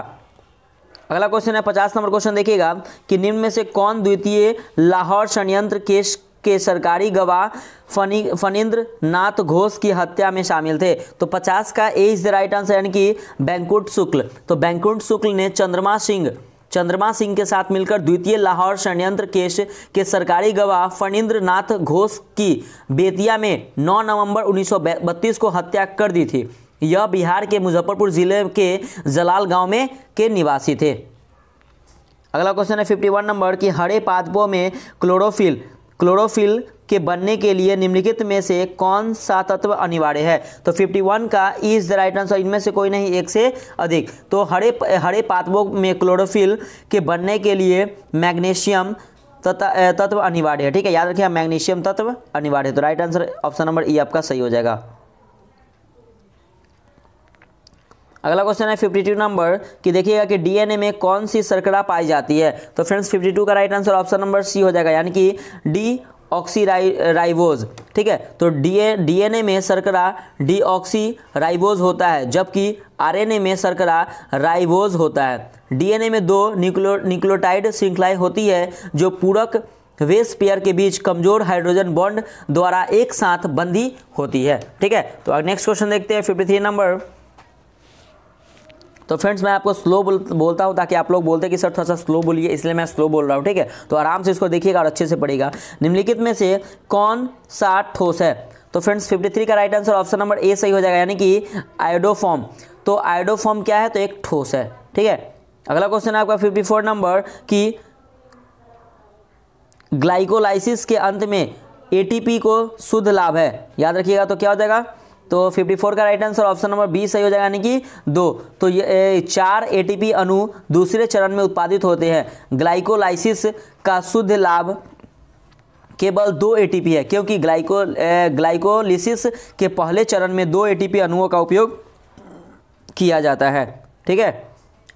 Speaker 1: अगला क्वेश्चन है 50 नंबर क्वेश्चन देखिएगा कि निम्न में से कौन द्वितीय लाहौर षड्यंत्र केस के सरकारी गवाह फणींद्र नाथ घोष की हत्या में शामिल थे? तो 50 का ए इज द राइट आंसर, यानी कि बैंकुट शुक्ल। तो बैंकुट शुक्ल ने चंद्रमा सिंह के साथ मिलकर द्वितीय लाहौर षड्यंत्र केस के सरकारी गवाह फणींद्र नाथ घोष की बेतिया में 9 नवंबर 1932 को हत्या कर दी थी। यह बिहार के मुजफ्फरपुर जिले के जलाल गांव में के निवासी थे। अगला क्वेश्चन है 51 नंबर कि हरे पादपों में क्लोरोफिल के बनने के लिए निम्नलिखित में से कौन सा तत्व अनिवार्य है? तो 51 का E is the right answer, इनमें से कोई नहीं, एक से अधिक। तो हरे पादपों में क्लोरोफिल के बनने के लिए मैग्नीशियम तत्व अनिवार्य है। ठीक है, याद रखिए मैग्नीशियम तत्व अनिवार्य है। तो राइट आंसर ऑप्शन नंबर ई आपका सही हो जाएगा। अगला क्वेश्चन है 52 नंबर कि देखिएगा कि डीएनए में कौन सी शर्करा पाई जाती है? तो फ्रेंड्स 52 का right answer option number C हो जाएगा, यानी कि डी ऑक्सीराइबोज। ठीक है, तो डीएनए में शर्करा डीऑक्सीराइबोज होता है, जबकि आरएनए में शर्करा राइबोज होता है। डीएनए में 2 न्यूक्लियोटाइड श्रृंखलाएं होती है जो पूरक बेस पेयर के बीच कमजोर हाइड्रोजन बॉन्ड द्वारा एक साथ बंधी होती है। ठीक है, तो नेक्स्ट क्वेश्चन देखते हैं 53 नंबर तो फ्रेंड्स मैं आपको स्लो बोलता हूँ ताकि आप लोग बोलते कि सर थोड़ा सा स्लो बोलिए, इसलिए मैं स्लो बोल रहा हूँ, ठीक है। तो आराम से इसको देखिएगा और अच्छे से पढ़िएगा। निम्नलिखित में से कौन सा ठोस है? तो फ्रेंड्स 53 का right answer option number A सही हो जाएगा, यानी कि आयोडोफॉर्म। तो आयोडोफॉर्म क्या है? तो एक ठोस है, ठीक है। अगला क्वेश्चन है आपका 54 नंबर कि ग्लाइकोलाइसिस के अंत में एटीपी को शुद्ध लाभ है, याद रखिएगा। तो क्या हो जाएगा? तो 54 का right answer option number B सही हो जाएगा, यानी कि 2। तो ये 4 एटीपी अणु दूसरे चरण में उत्पादित होते हैं। ग्लाइकोलाइसिस का शुद्ध लाभ केवल 2 एटीपी है, क्योंकि ग्लाइकोलिसिस के पहले चरण में 2 एटीपी अणुओं का उपयोग किया जाता है, ठीक है।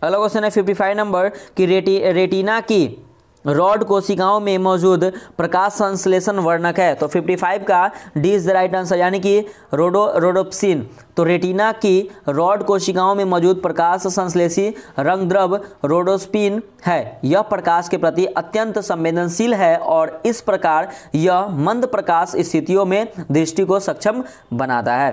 Speaker 1: अगला क्वेश्चन है 55 नंबर कि रेटिना की रॉड कोशिकाओं में मौजूद प्रकाश संश्लेषण वर्णक है। तो 55 का D is the right answer, यानी कि रोडोप्सिन। तो रेटिना की रॉड कोशिकाओं में मौजूद प्रकाश संश्लेषी रंगद्रव रोडोस्पिन है। यह प्रकाश के प्रति अत्यंत संवेदनशील है और इस प्रकार यह मंद प्रकाश स्थितियों में दृष्टि को सक्षम बनाता है।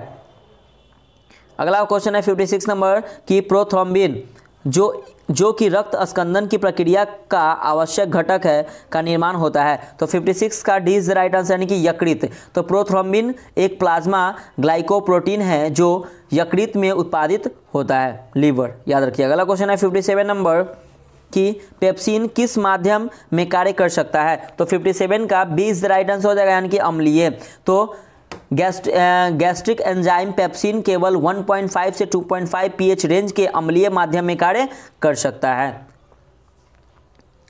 Speaker 1: अगला क्वेश्चन है 56 नंबर कि प्रोथ्रोम्बिन जो कि रक्त स्कंदन की प्रक्रिया का आवश्यक घटक है का निर्माण होता है। तो 56 का D is the right answer, यानी कि यकृत। तो प्रोथ्रोम्बिन एक प्लाज्मा ग्लाइकोप्रोटीन है जो यकृत में उत्पादित होता है, लीवर, याद रखिए। अगला क्वेश्चन है 57 नंबर कि पेप्सिन किस माध्यम में कार्य कर सकता है। तो 57 का B is the right answer हो जाएगा, यानी कि अम्लीय। तो गैस्ट्रिक एंजाइम पेप्सिन केवल 1.5 से 2.5 pH रेंज के अम्लीय माध्यम में कार्य कर सकता है।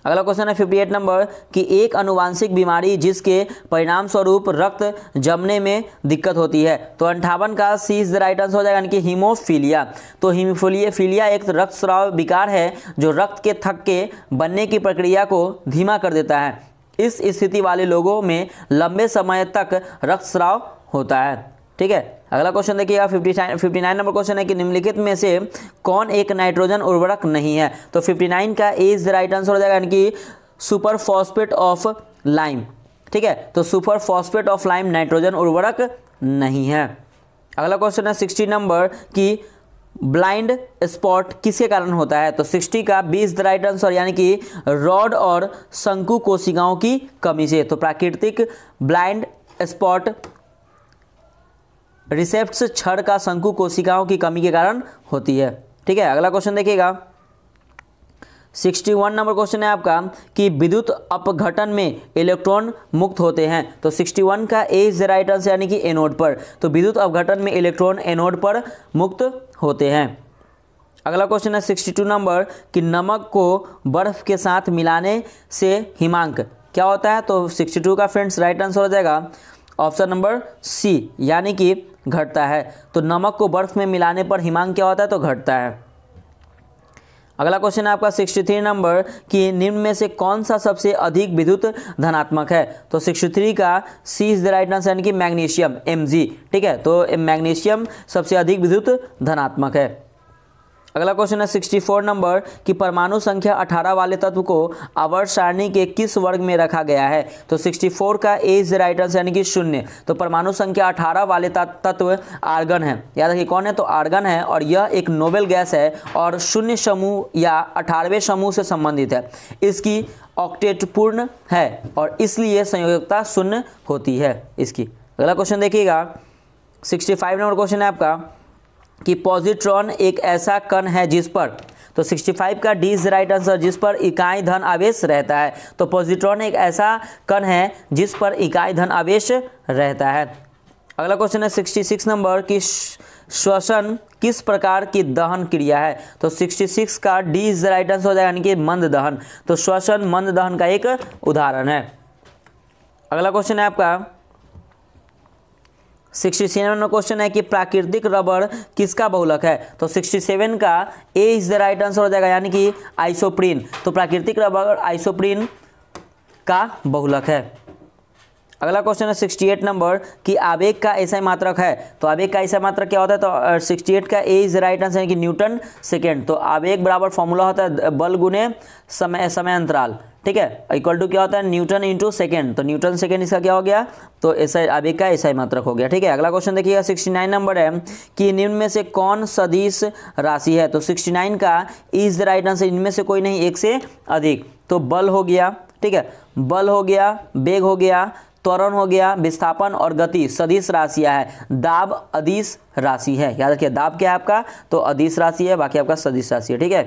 Speaker 1: अगला क्वेश्चन है 58 नंबर कि एक आनुवांशिक बीमारी जिसके परिणाम स्वरूप रक्त जमने में दिक्कत होती है। तो 58 का C is the right answer हो जाएगा, यानी कि हीमोफीलिया। तो हीमोफीलिया एक रक्तस्राव विकार है जो रक्त के थक्के के बनने की प्रक्रिया को धीमा कर देता है। इस स्थिति वाले लोगों में लंबे समय तक रक्तस्राव होता है, ठीक है। अगला क्वेश्चन देखिएगा 59 नंबर क्वेश्चन है कि निम्नलिखित में से कौन एक नाइट्रोजन उर्वरक नहीं है। तो 59 का ए इज द राइट आंसर हो जाएगा, यानी कि सुपर फॉस्फेट ऑफ लाइम, ठीक है। तो super phosphate of lime nitrogen उर्वरक नहीं है। अगला क्वेश्चन है 60 नंबर कि ब्लाइंड स्पॉट किसके कारण होता है। तो 60 का B is the right answer, यानी कि रॉड और शंकु कोशिकाओं की कमी से। तो प्राकृतिक ब्लाइंड स्पॉट रिसेप्ट्स छड़ का शंकु कोशिकाओं की कमी के कारण होती है, ठीक है। अगला क्वेश्चन देखिएगा 61 नंबर क्वेश्चन है आपका कि विद्युत अपघटन में इलेक्ट्रॉन मुक्त होते हैं। तो 61 का ए इज द राइट आंसर, यानी कि एनोड पर। तो विद्युत अपघटन में इलेक्ट्रॉन एनोड पर मुक्त होते हैं। अगला क्वेश्चन है 62 नंबर कि नमक को बर्फ के साथ मिलाने से हिमांक क्या होता है। तो 62 का फ्रेंड्स राइट आंसर हो जाएगा ऑप्शन नंबर सी, यानी कि घटता है। तो नमक को बर्फ में मिलाने पर हिमांक क्या होता है? तो घटता है। अगला क्वेश्चन है आपका 63 नंबर कि निम्न में से कौन सा सबसे अधिक विद्युत धनात्मक है। तो 63 का C is the right answer, यानी कि मैग्नीशियम, Mg, ठीक है। तो मैग्नीशियम सबसे अधिक विद्युत धनात्मक है। अगला क्वेश्चन है 64 नंबर कि परमाणु संख्या 18 वाले तत्व को आवर्त सारणी के किस वर्ग में रखा गया है। तो 64 का ए इज द राइट आंसर, यानी कि 0। तो परमाणु संख्या 18 वाले तत्व आर्गन है, याद रखिए कौन है, तो आर्गन है और यह एक नोबेल गैस है और 0 समूह या 18वें समूह से संबंधित है। इसकी ऑक्टेट पूर्ण है और इसलिए संयोजकता 0 होती है इसकी। अगला क्वेश्चन देखिएगा 65 नंबर क्वेश्चन है आपका कि पॉजिट्रॉन एक ऐसा कण है जिस पर, तो 65 का डी इज राइट आंसर, जिस पर इकाई धन आवेश रहता है। तो पॉजिट्रॉन एक ऐसा कण है जिस पर इकाई धन आवेश रहता है। अगला क्वेश्चन है 66 नंबर कि श्वसन किस प्रकार की दहन क्रिया है। तो 66 का डी इज राइट आंसर हो जाएगा, यानी कि मंद दहन। तो श्वसन मंद दहन का एक उदाहरण है। अगला क्वेश्चन है आपका 67 नंबर क्वेश्चन है कि प्राकृतिक रबड़ किसका बहुलक है। तो 67 का ए इज द राइट आंसर हो जाएगा, यानी कि आइसोप्रीन। तो प्राकृतिक रबड़ आइसोप्रीन का बहुलक है। अगला क्वेश्चन है 68 नंबर कि आवेग का एसआई मात्रक है। तो आवेग का एसआई मात्रक क्या होता है? तो 68 का ए इज राइट आंसर, कि न्यूटन सेकेंड। तो आवेग बराबर फॉर्मूला होता है बल गुने समय अंतराल, ठीक है, इक्वल टू क्या होता है? Newton into second. तो न्यूटन सेकेंड इसका क्या हो गया? तो एसआई आवेग का एसआई मात्रक हो गया, ठीक है। अगला क्वेश्चन देखिएगा 69 नंबर है कि निम्न में से कौन सदिश राशि है? तो 69 का इज राइट आंसर, इनमें से कोई नहीं, एक से अधिक। तो बल हो गया, ठीक है, बल हो गया, वेग हो गया, त्वरण हो गया, विस्थापन और गति सदिश राशियां है। दाब अदिश राशि है, याद रखिए दाब क्या है आपका? तो अदिश राशि है, बाकी आपका सदिश राशि है, ठीक है।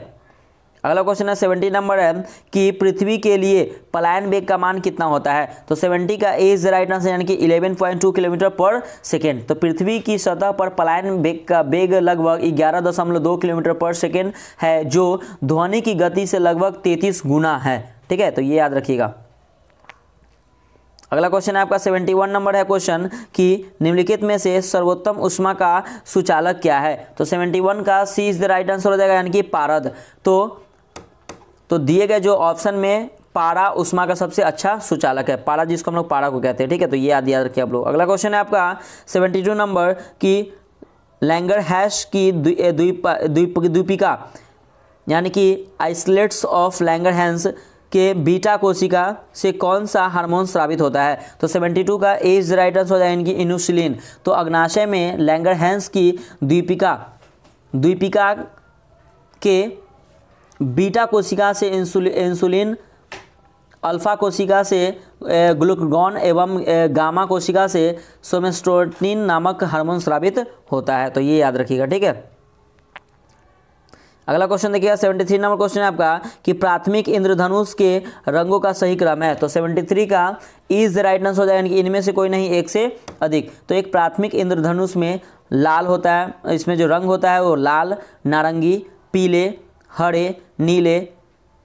Speaker 1: अगला क्वेश्चन है 70 नंबर है कि पृथ्वी के लिए पलायन वेग का मान कितना होता है? तो 70 का ए इज राइट आंसर, यानी कि 11.2 किलोमीटर पर सेकेंड। तो पृथ्वी की सतह पर पलायन वेग का वेग लगभग 11.2 किलोमीटर पर सेकेंड है, जो ध्वनि की गति से लगभग 33 गुना है, ठीक है। तो ये याद रखिएगा। अगला क्वेश्चन है आपका 71 नंबर है क्वेश्चन कि निम्नलिखित में से सर्वोत्तम ऊष्मा का सुचालक क्या है? तो 71 का C is the right answer हो जाएगा, यानी कि पारद। तो दिए गए जो ऑप्शन में पारा ऊष्मा का सबसे अच्छा सुचालक है, पारा जिसको हम लोग पारा को कहते हैं, ठीक है। तो ये याद रखिए आप लोग। अगला क्वेश्चन है आपका 72 नंबर कि लैंगरहैश की द्वीपिका यानी कि आइसलेट्स ऑफ लैंगरहैंस के बीटा कोशिका से कौन सा हार्मोन स्रावित होता है? तो 72 का ए इज राइट आंसर हो जाएगा, यानी कि इन्सुलिन। तो अग्नाशय में लैंगरहैंस की द्वीपिका के बीटा कोशिका से इंसुलिन, अल्फा कोशिका से ग्लूकागॉन एवं गामा कोशिका से सोमेस्टोनिन नामक हार्मोन स्रावित होता है। तो ये याद रखिएगा, ठीक है। अगला क्वेश्चन देखिएगा 73 नंबर क्वेश्चन है आपका कि प्राथमिक इंद्रधनुष के रंगों का सही क्रम है। तो 73 का इज राइट आंसर हो जाएगा, यानी कि इनमें से कोई नहीं, एक से अधिक। तो एक प्राथमिक इंद्रधनुष में लाल होता है, इसमें जो रंग होता है वो लाल, नारंगी, पीले, हरे, नीले,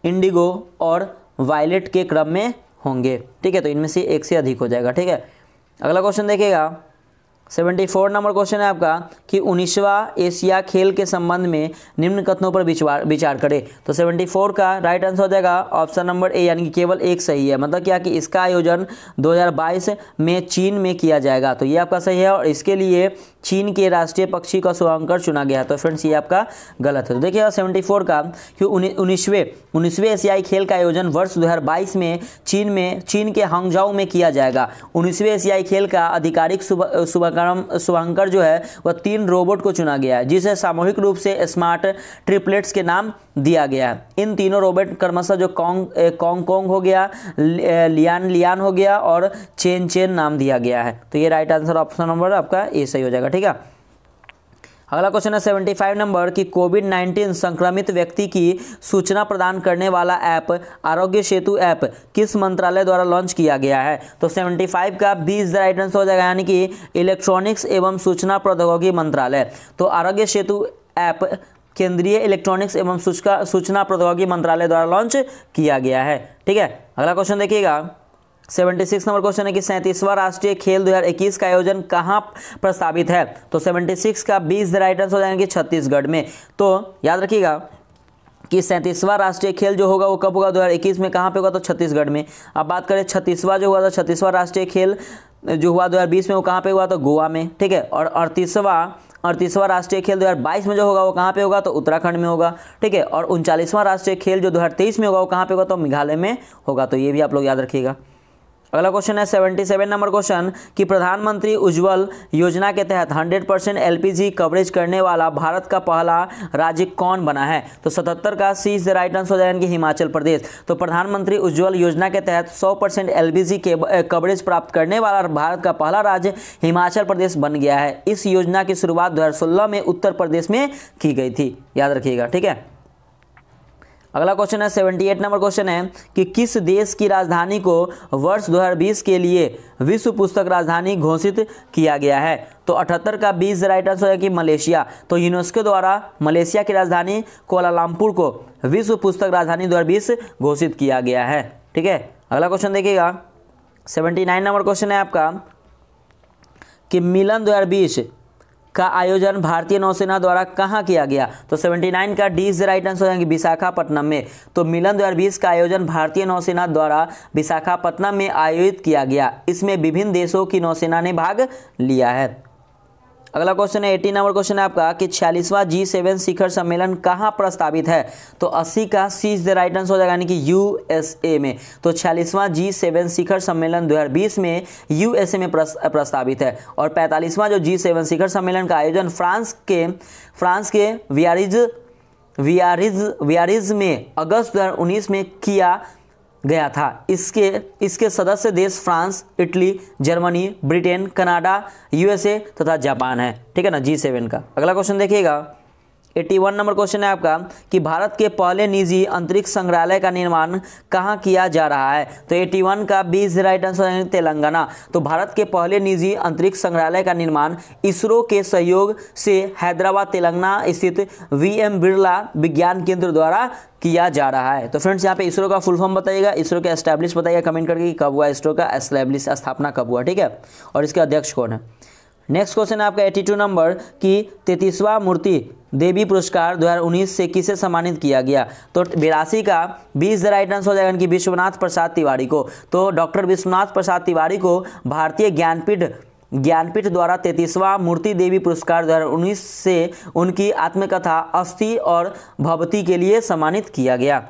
Speaker 1: इंडिगो और वायलेट के क्रम में होंगे, ठीक है। तो इनमें से एक से अधिक हो जाएगा, ठीक है। अगला क्वेश्चन देखिएगा 74 नंबर क्वेश्चन है आपका कि 19वां एशिया खेल के संबंध में निम्न कथनों पर विचार करें। तो 74 का राइट आंसर हो जाएगा ऑप्शन नंबर ए, यानी कि केवल एक सही है। मतलब क्या कि इसका आयोजन 2022 में चीन में किया जाएगा। तो ये आपका सही है और इसके लिए चीन के राष्ट्रीय पक्षी का शुभांकर चुना गया है। तो फ्रेंड्स ये आपका गलत है। तो देखिए 74 का कि 19वें एशियाई खेल का आयोजन वर्ष 2022 में चीन के हांगझाओ में किया जाएगा। 19वें एशियाई खेल का आधिकारिक शुभांकर जो है वह 3 रोबोट को चुना गया है, जिसे सामूहिक रूप से स्मार्ट ट्रिपलेट्स के नाम दिया गया है। इन तीनों रोबोट क्रमशः जो कॉन्ग हो गया, लियान हो गया और चेन नाम दिया गया है। तो ये राइट आंसर ऑप्शन नंबर आपका ए सही हो जाएगा, ठीक है। अगला क्वेश्चन है 75 नंबर कि कोविड-19 संक्रमित व्यक्ति की सूचना प्रदान करने वाला ऐप आरोग्य सेतु ऐप किस मंत्रालय द्वारा लॉन्च किया गया है? तो 75 का B is the right answer हो जाएगा, यानी कि इलेक्ट्रॉनिक्स एवं सूचना प्रौद्योगिकी मंत्रालय। तो आरोग्य सेतु ऐप केंद्रीय इलेक्ट्रॉनिक्स एवं सूचना प्रौद्योगिकी मंत्रालय द्वारा लॉन्च किया गया है, ठीक है। अगला क्वेश्चन देखिएगा 76 नंबर क्वेश्चन है कि 37वां राष्ट्रीय खेल 2021 का आयोजन कहाँ प्रस्तावित है? तो 76 का B is the right answer हो जाएगा कि छत्तीसगढ़ में। तो याद रखिएगा कि 37वां राष्ट्रीय खेल जो होगा वो कब होगा? 2021 में। कहाँ पे होगा? तो छत्तीसगढ़ में। अब बात करें 36वां जो हुआ था, 36वां राष्ट्रीय खेल जो हुआ 2020 में, वो कहाँ पे हुआ? तो गोवा में, ठीक है। और 38वां राष्ट्रीय खेल 2022 में जो होगा वो कहाँ पे होगा? तो उत्तराखंड में होगा, ठीक है। और 39वां राष्ट्रीय खेल जो 2023 में होगा वो कहाँ पे होगा? तो मेघालय में होगा। तो ये भी आप लोग याद रखिएगा। अगला क्वेश्चन है 77 नंबर क्वेश्चन कि प्रधानमंत्री उज्ज्वल योजना के तहत 100% एलपीजी कवरेज करने वाला भारत का पहला राज्य कौन बना है? तो 77 का C is the right answer हो जाएगा कि हिमाचल प्रदेश। तो प्रधानमंत्री उज्ज्वल योजना के तहत 100% एलपीजी के कवरेज प्राप्त करने वाला भारत का पहला राज्य हिमाचल प्रदेश बन गया है। इस योजना की शुरुआत 2016 में उत्तर प्रदेश में की गई थी, याद रखिएगा, ठीक है। अगला क्वेश्चन है 78 नंबर क्वेश्चन है कि किस देश की राजधानी को वर्ष 2020 के लिए विश्व पुस्तक राजधानी घोषित किया गया है? तो 78 का बी इज राइट आंसर है कि मलेशिया। तो यूनेस्को द्वारा मलेशिया की राजधानी कोलालमपुर को विश्व पुस्तक राजधानी 2020 घोषित किया गया है, ठीक है। अगला क्वेश्चन देखिएगा 79 नंबर क्वेश्चन है आपका कि मिलन 2020 का आयोजन भारतीय नौसेना द्वारा कहाँ किया गया? तो 79 का D is the right answer हो जाएंगे विशाखापट्टनम में। तो मिलन 2020 का आयोजन भारतीय नौसेना द्वारा विशाखापट्टनम में आयोजित किया गया। इसमें विभिन्न देशों की नौसेना ने भाग लिया है। अगला क्वेश्चन है 18 नंबर क्वेश्चन है आपका कि 46वां G7 शिखर सम्मेलन कहाँ प्रस्तावित है? तो 80 का C is the right answer हो जाएगा, यानी कि USA में। तो 46वां G7 शिखर सम्मेलन 2020 में USA में प्रस्तावित है। और 45वां जो G7 शिखर सम्मेलन का आयोजन फ्रांस के वियारिज में अगस्त 2019 में किया गया था। इसके सदस्य देश France, Italy, Germany, Britain, Canada, USA तथा जापान है। ठीक है ना, G7 का। अगला क्वेश्चन देखिएगा 81 नंबर क्वेश्चन है आपका कि भारत के पहले निजी अंतरिक्ष संग्रहालय का निर्माण कहाँ किया जा रहा है? तो 81 का बी इज राइट आंसर है तेलंगाना। तो भारत के पहले निजी अंतरिक्ष संग्रहालय का निर्माण इसरो के सहयोग से हैदराबाद तेलंगाना स्थित VM बिरला विज्ञान केंद्र द्वारा किया जा रहा है। तो फ्रेंड्स यहाँ पे इसरो का फुल फॉर्म बताइएगा, इसरो का एस्टैब्लिश बताइएगा कमेंट करके कि कब हुआ इसरो का एस्टैब्लिश, स्थापना कब हुआ। ठीक है, और इसके अध्यक्ष कौन है। नेक्स्ट क्वेश्चन है आपका 82 नंबर कि 33वां मूर्ति देवी पुरस्कार 2019 से किसे सम्मानित किया गया? तो 82 का B is the right answer हो जाएगा कि विश्वनाथ प्रसाद तिवारी को। तो डॉक्टर विश्वनाथ प्रसाद तिवारी को भारतीय ज्ञानपीठ द्वारा 33वां मूर्ति देवी पुरस्कार 2019 से उनकी आत्मकथा अस्थि और भवती के लिए सम्मानित किया गया।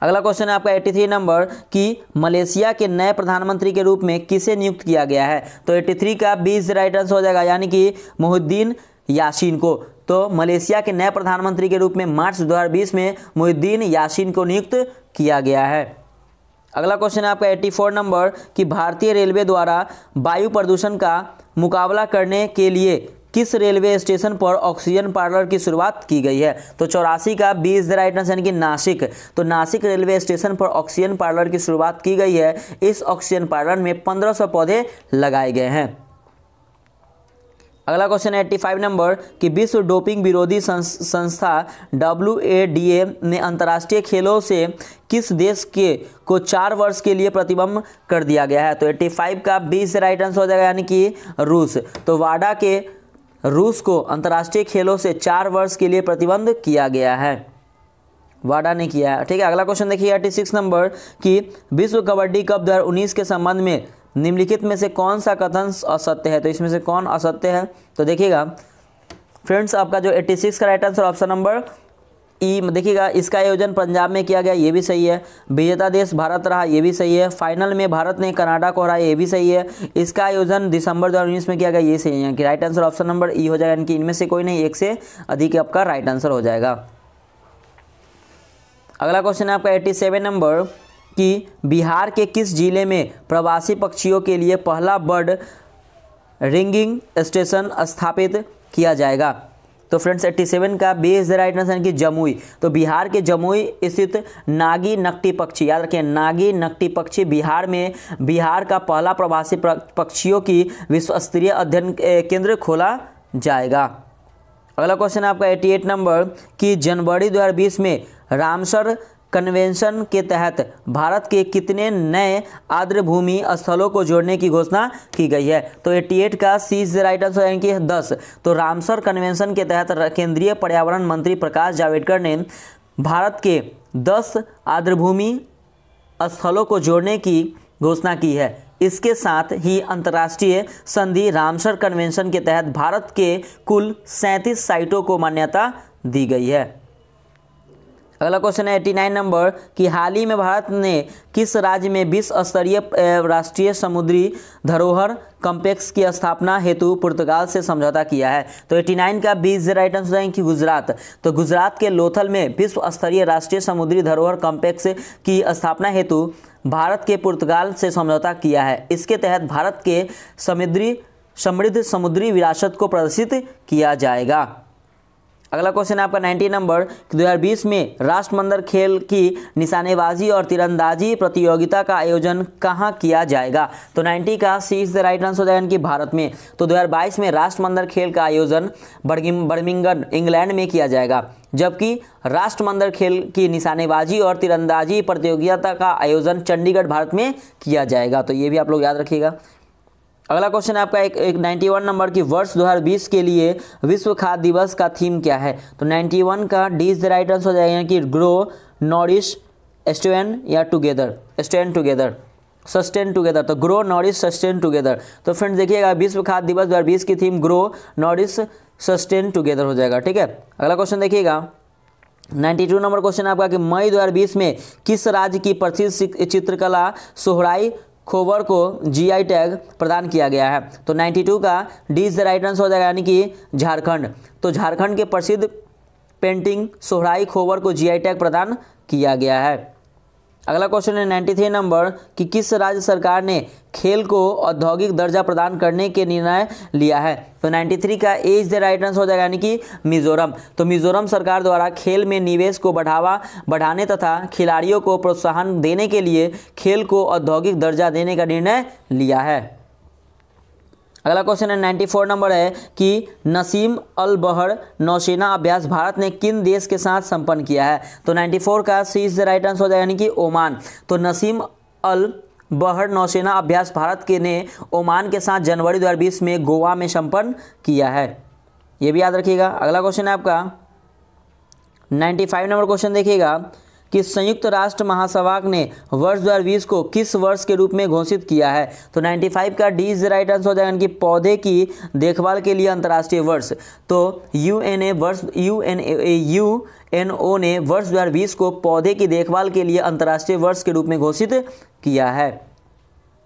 Speaker 1: अगला क्वेश्चन है आपका 83 नंबर कि मलेशिया के नए प्रधानमंत्री के रूप में किसे नियुक्त किया गया है? तो 83 का बी इज राइट आंसर हो जाएगा, यानी कि मुहिद्दीन यासीन को। तो मलेशिया के नए प्रधानमंत्री के रूप में मार्च 2020 में मुहिद्दीन यासीन को नियुक्त किया गया है। अगला क्वेश्चन है आपका 84 नंबर कि भारतीय रेलवे द्वारा वायु प्रदूषण का मुकाबला करने के लिए किस रेलवे स्टेशन पर ऑक्सीजन पार्लर की शुरुआत की गई है? तो 84 का B is the right answer, यानी कि नासिक। तो नासिक रेलवे स्टेशन पर ऑक्सीजन पार्लर की शुरुआत की गई है। इस ऑक्सीजन पार्लर में 1500 पौधे लगाए गए हैं। अगला क्वेश्चन है 85 नंबर कि विश्व डोपिंग विरोधी संस्था WADA ने अंतर्राष्ट्रीय खेलों से किस देश को 4 वर्ष के लिए प्रतिबंध कर दिया गया है? तो 85 का B is the right answer हो जाएगा, यानी कि रूस। तो वाडा के रूस को अंतर्राष्ट्रीय खेलों से 4 वर्ष के लिए प्रतिबंध किया गया है, वाडा ने किया है। ठीक है, अगला क्वेश्चन देखिए 86 नंबर कि विश्व कबड्डी कप 2019 के संबंध में निम्नलिखित में से कौन सा कथन असत्य है? तो इसमें से कौन असत्य है? तो देखिएगा फ्रेंड्स, आपका जो 86 का राइट आंसर ऑप्शन नंबर ई देखिएगा, इसका आयोजन पंजाब में किया गया, ये भी सही है। विजेता देश भारत रहा, ये भी सही है। फाइनल में भारत ने कनाडा को हराया, ये भी सही है। इसका आयोजन दिसंबर 2019 में किया गया, ये सही है। कि राइट आंसर ऑप्शन नंबर ई हो जाएगा, इनकी इनमें से कोई नहीं, एक से अधिक आपका राइट आंसर हो जाएगा। अगला क्वेश्चन है आपका 87 नंबर कि बिहार के किस जिले में प्रवासी पक्षियों के लिए पहला बर्ड रिंगिंग स्टेशन स्थापित किया जाएगा? तो फ्रेंड्स 87 का B is the right answer कि जमुई। तो बिहार के जमुई स्थित नागी नकटी पक्षी, याद रखें नागी नकटी पक्षी बिहार का पहला प्रवासी पक्षियों की विश्व स्तरीय अध्ययन केंद्र खोला जाएगा। अगला क्वेश्चन है आपका 88 नंबर कि जनवरी 2020 में रामसर कन्वेंशन के तहत भारत के कितने नए आर्द्रभूमि स्थलों को जोड़ने की घोषणा की गई है? तो 88 का C is the right answer, यानी कि 10। तो रामसर कन्वेंशन के तहत केंद्रीय पर्यावरण मंत्री प्रकाश जावड़ेकर ने भारत के 10 आर्द्रभूमि स्थलों को जोड़ने की घोषणा की है। इसके साथ ही अंतर्राष्ट्रीय संधि रामसर कन्वेंशन के तहत भारत के कुल 37 साइटों को मान्यता दी गई है। अगला क्वेश्चन है 89 नंबर कि हाल ही में भारत ने किस राज्य में विश्व स्तरीय राष्ट्रीय समुद्री धरोहर कॉम्प्लेक्स की स्थापना हेतु पुर्तगाल से समझौता किया है? तो 89 का B is the right answer है कि गुजरात। तो गुजरात के लोथल में विश्व स्तरीय राष्ट्रीय समुद्री धरोहर कॉम्प्लेक्स की स्थापना हेतु भारत के पुर्तगाल से समझौता किया है। इसके तहत भारत के समृद्ध समुद्री विरासत को प्रदर्शित किया जाएगा। अगला क्वेश्चन है आपका 90 नंबर 2020 में राष्ट्रमंडल खेल की निशानेबाजी और तीरंदाजी प्रतियोगिता का आयोजन कहाँ किया जाएगा? तो 90 का C is the right answer हो जाएगा कि भारत में। तो 2022 में राष्ट्रमंडल खेल का आयोजन बर्मिंघम इंग्लैंड में किया जाएगा, जबकि राष्ट्रमंडल खेल की निशानेबाजी और तीरंदाजी प्रतियोगिता का आयोजन चंडीगढ़ भारत में किया जाएगा। तो ये भी आप लोग याद रखिएगा। अगला क्वेश्चन है आपका एक 91 नंबर की वर्ष 2020 के लिए विश्व खाद्य दिवस का थीम क्या है। तो 91 का D is the right answer हो जाएगा कि ग्रो, नॉरिश, स्टैंड या together, stand together, sustain together. तो ग्रो, नॉरिश, सस्टेन टुगेदर। तो फ्रेंड्स देखिएगा विश्व खाद्य दिवस 2020 की theme grow, nourish, sustain together हो जाएगा। ठीक है, अगला क्वेश्चन देखिएगा 92 नंबर क्वेश्चन आपका कि मई 2020 में किस राज्य की प्रसिद्ध चित्रकला सोहराई खोबर को जीआई टैग प्रदान किया गया है। तो 92 का D is the right answer हो जाएगा यानी कि झारखंड। तो झारखंड के प्रसिद्ध पेंटिंग सोहराई खोबर को जीआई टैग प्रदान किया गया है। अगला क्वेश्चन है 93 नंबर कि किस राज्य सरकार ने खेल को औद्योगिक दर्जा प्रदान करने के निर्णय लिया है। तो 93 का ए इज द राइट आंसर हो जाएगा यानी कि मिजोरम। तो मिजोरम सरकार द्वारा खेल में निवेश को बढ़ाने तथा खिलाड़ियों को प्रोत्साहन देने के लिए खेल को औद्योगिक दर्जा देने का निर्णय लिया है। अगला क्वेश्चन है 94 नंबर है कि नसीम अल बहर नौसेना अभ्यास भारत ने किन देश के साथ संपन्न किया है। तो 94 का C is the right answer हो जाएगा यानी कि ओमान। तो नसीम अल बहर नौसेना अभ्यास भारत के ने ओमान के साथ जनवरी 2020 में गोवा में संपन्न किया है, ये भी याद रखिएगा। अगला क्वेश्चन है आपका 95 नंबर क्वेश्चन देखिएगा कि संयुक्त राष्ट्र महासभा ने वर्ष 2020 को किस वर्ष के रूप में घोषित किया है। तो 95 का डी इज राइट आंसर हो जाएगा कि पौधे की देखभाल के लिए अंतर्राष्ट्रीय वर्ष। तो यूएनओ ने वर्ष 2020 को पौधे की देखभाल के लिए अंतर्राष्ट्रीय वर्ष के रूप में घोषित किया है।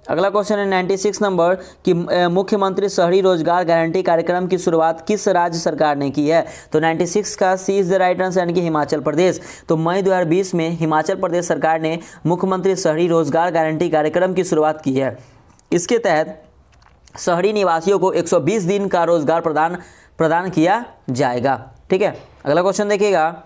Speaker 1: अगला क्वेश्चन है 96 नंबर कि मुख्यमंत्री शहरी रोजगार गारंटी कार्यक्रम की शुरुआत किस राज्य सरकार ने की है। तो 96 का C is the right answer यानी कि हिमाचल प्रदेश। तो मई 2020 में हिमाचल प्रदेश सरकार ने मुख्यमंत्री शहरी रोजगार गारंटी कार्यक्रम की शुरुआत की है। इसके तहत शहरी निवासियों को 120 दिन का रोजगार प्रदान किया जाएगा। ठीक है, अगला क्वेश्चन देखिएगा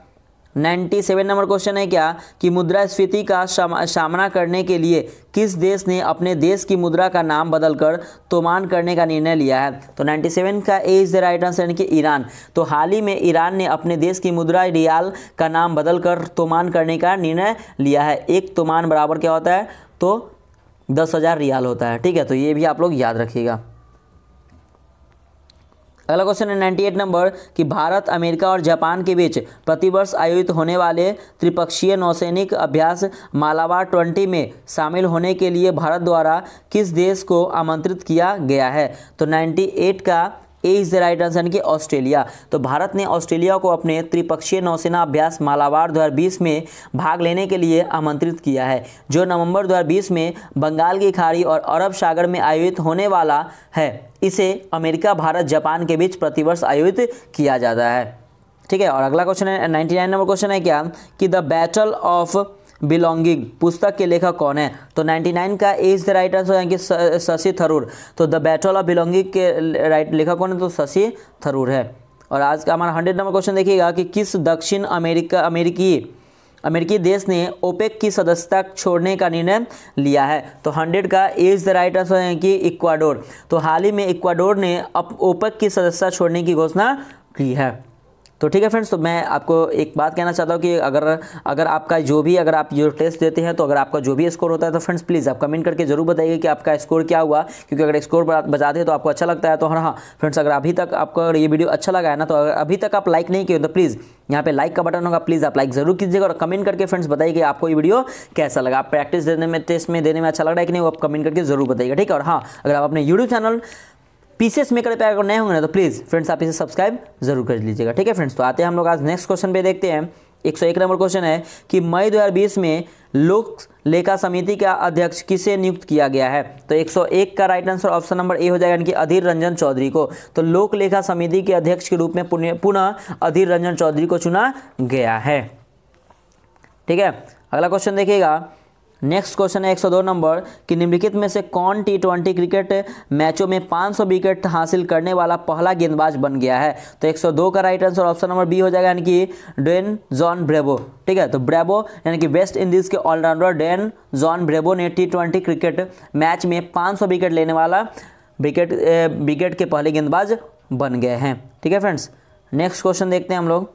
Speaker 1: 97 नंबर क्वेश्चन है क्या कि मुद्रास्फीति का सामना करने के लिए किस देश ने अपने देश की मुद्रा का नाम बदलकर तोमान करने का निर्णय लिया है। तो 97 का ए इज द राइट आंसर यानी कि ईरान। तो हाल ही में ईरान ने अपने देश की मुद्रा रियाल का नाम बदलकर तोमान करने का निर्णय लिया है। एक तोमान बराबर क्या होता है, तो 10,000 रियाल होता है। ठीक है, तो ये भी आप लोग याद रखिएगा। अगला क्वेश्चन है 98 नंबर कि भारत, अमेरिका और जापान के बीच प्रतिवर्ष आयोजित होने वाले त्रिपक्षीय नौसैनिक अभ्यास मालाबार 20 में शामिल होने के लिए भारत द्वारा किस देश को आमंत्रित किया गया है। तो 98 का ए इज द राइट आंसर यानी कि ऑस्ट्रेलिया। तो भारत ने ऑस्ट्रेलिया को अपने त्रिपक्षीय नौसेना अभ्यास मालाबार 2020 में भाग लेने के लिए आमंत्रित किया है, जो नवंबर 2020 में बंगाल की खाड़ी और अरब सागर में आयोजित होने वाला है। इसे अमेरिका, भारत, जापान के बीच प्रतिवर्ष आयोजित किया जाता है। ठीक है, और अगला क्वेश्चन है 99 नंबर क्वेश्चन है क्या कि द बैटल ऑफ बिलोंगिंग पुस्तक के लेखक कौन है। तो 99 का ए इज द राइट आंसर यानी कि शशि थरूर। तो द बैटल ऑफ बिलोंगिंग के राइट लेखक कौन है, तो शशि थरूर है। और आज का हमारा 100 नंबर क्वेश्चन देखिएगा कि किस दक्षिण अमेरिकी देश ने ओपेक की सदस्यता छोड़ने का निर्णय लिया है। तो 100 का ए इज द राइट आंसर है कि इक्वाडोर। तो हाल ही में इक्वाडोर ने ओपेक की सदस्यता छोड़ने की घोषणा की है। तो ठीक है फ्रेंड्स, तो मैं आपको एक बात कहना चाहता हूँ कि अगर आपका अगर आप जो टेस्ट देते हैं तो अगर आपका जो भी स्कोर होता है तो फ्रेंड्स प्लीज़ आप कमेंट करके जरूर बताइए कि आपका स्कोर क्या हुआ, क्योंकि अगर स्कोर बताते हैं तो आपको अच्छा लगता है। तो हाँ फ्रेंड्स, अगर अभी तक आपको अगर ये वीडियो अच्छा लगा है ना, तो अगर अभी तक आप लाइक नहीं किए तो प्लीज़ यहाँ पे लाइक का बटन होगा, प्लीज़ आप लाइक जरूर कीजिएगा और कमेंट करके फ्रेंड्स बताइए कि आपको ये वीडियो कैसा लगा। आप प्रैक्टिस देने में, टेस्ट में देने में अच्छा लग रहा है कि नहीं, वो आप कमेंट करके जरूर बताइएगा। ठीक है, और हाँ अगर आप अपने यूट्यूब चैनल पीसीएस मेकर पे अगर नए होंगे ना तो प्लीज़ फ्रेंड्स आप इसे सब्सक्राइब जरूर कर लीजिएगा। ठीक है फ्रेंड्स, तो आते हैं हम लोग आज नेक्स्ट क्वेश्चन पे देखते हैं। 101 नंबर क्वेश्चन है कि मई 2020 में लोक लेखा समिति का अध्यक्ष किसे नियुक्त किया गया है। तो 101 का right answer option number A हो जाएगा यानी कि अधीर रंजन चौधरी को। तो लोक लेखा समिति के अध्यक्ष के रूप में पुनः अधीर रंजन चौधरी को चुना गया है। ठीक है, अगला क्वेश्चन देखिएगा। नेक्स्ट क्वेश्चन है 102 नंबर कि निम्नलिखित में से कौन T20 क्रिकेट मैचों में 500 विकेट हासिल करने वाला पहला गेंदबाज बन गया है। तो 102 का right answer option number B हो जाएगा यानी कि डेन जॉन ब्रेवो। ठीक है, तो ब्रेवो यानी कि वेस्ट इंडीज के ऑलराउंडर डेन जॉन ब्रेवो ने T20 क्रिकेट मैच में 500 विकेट लेने वाला विकेट के पहले गेंदबाज बन गए हैं। ठीक है फ्रेंड्स, नेक्स्ट क्वेश्चन देखते हैं हम लोग।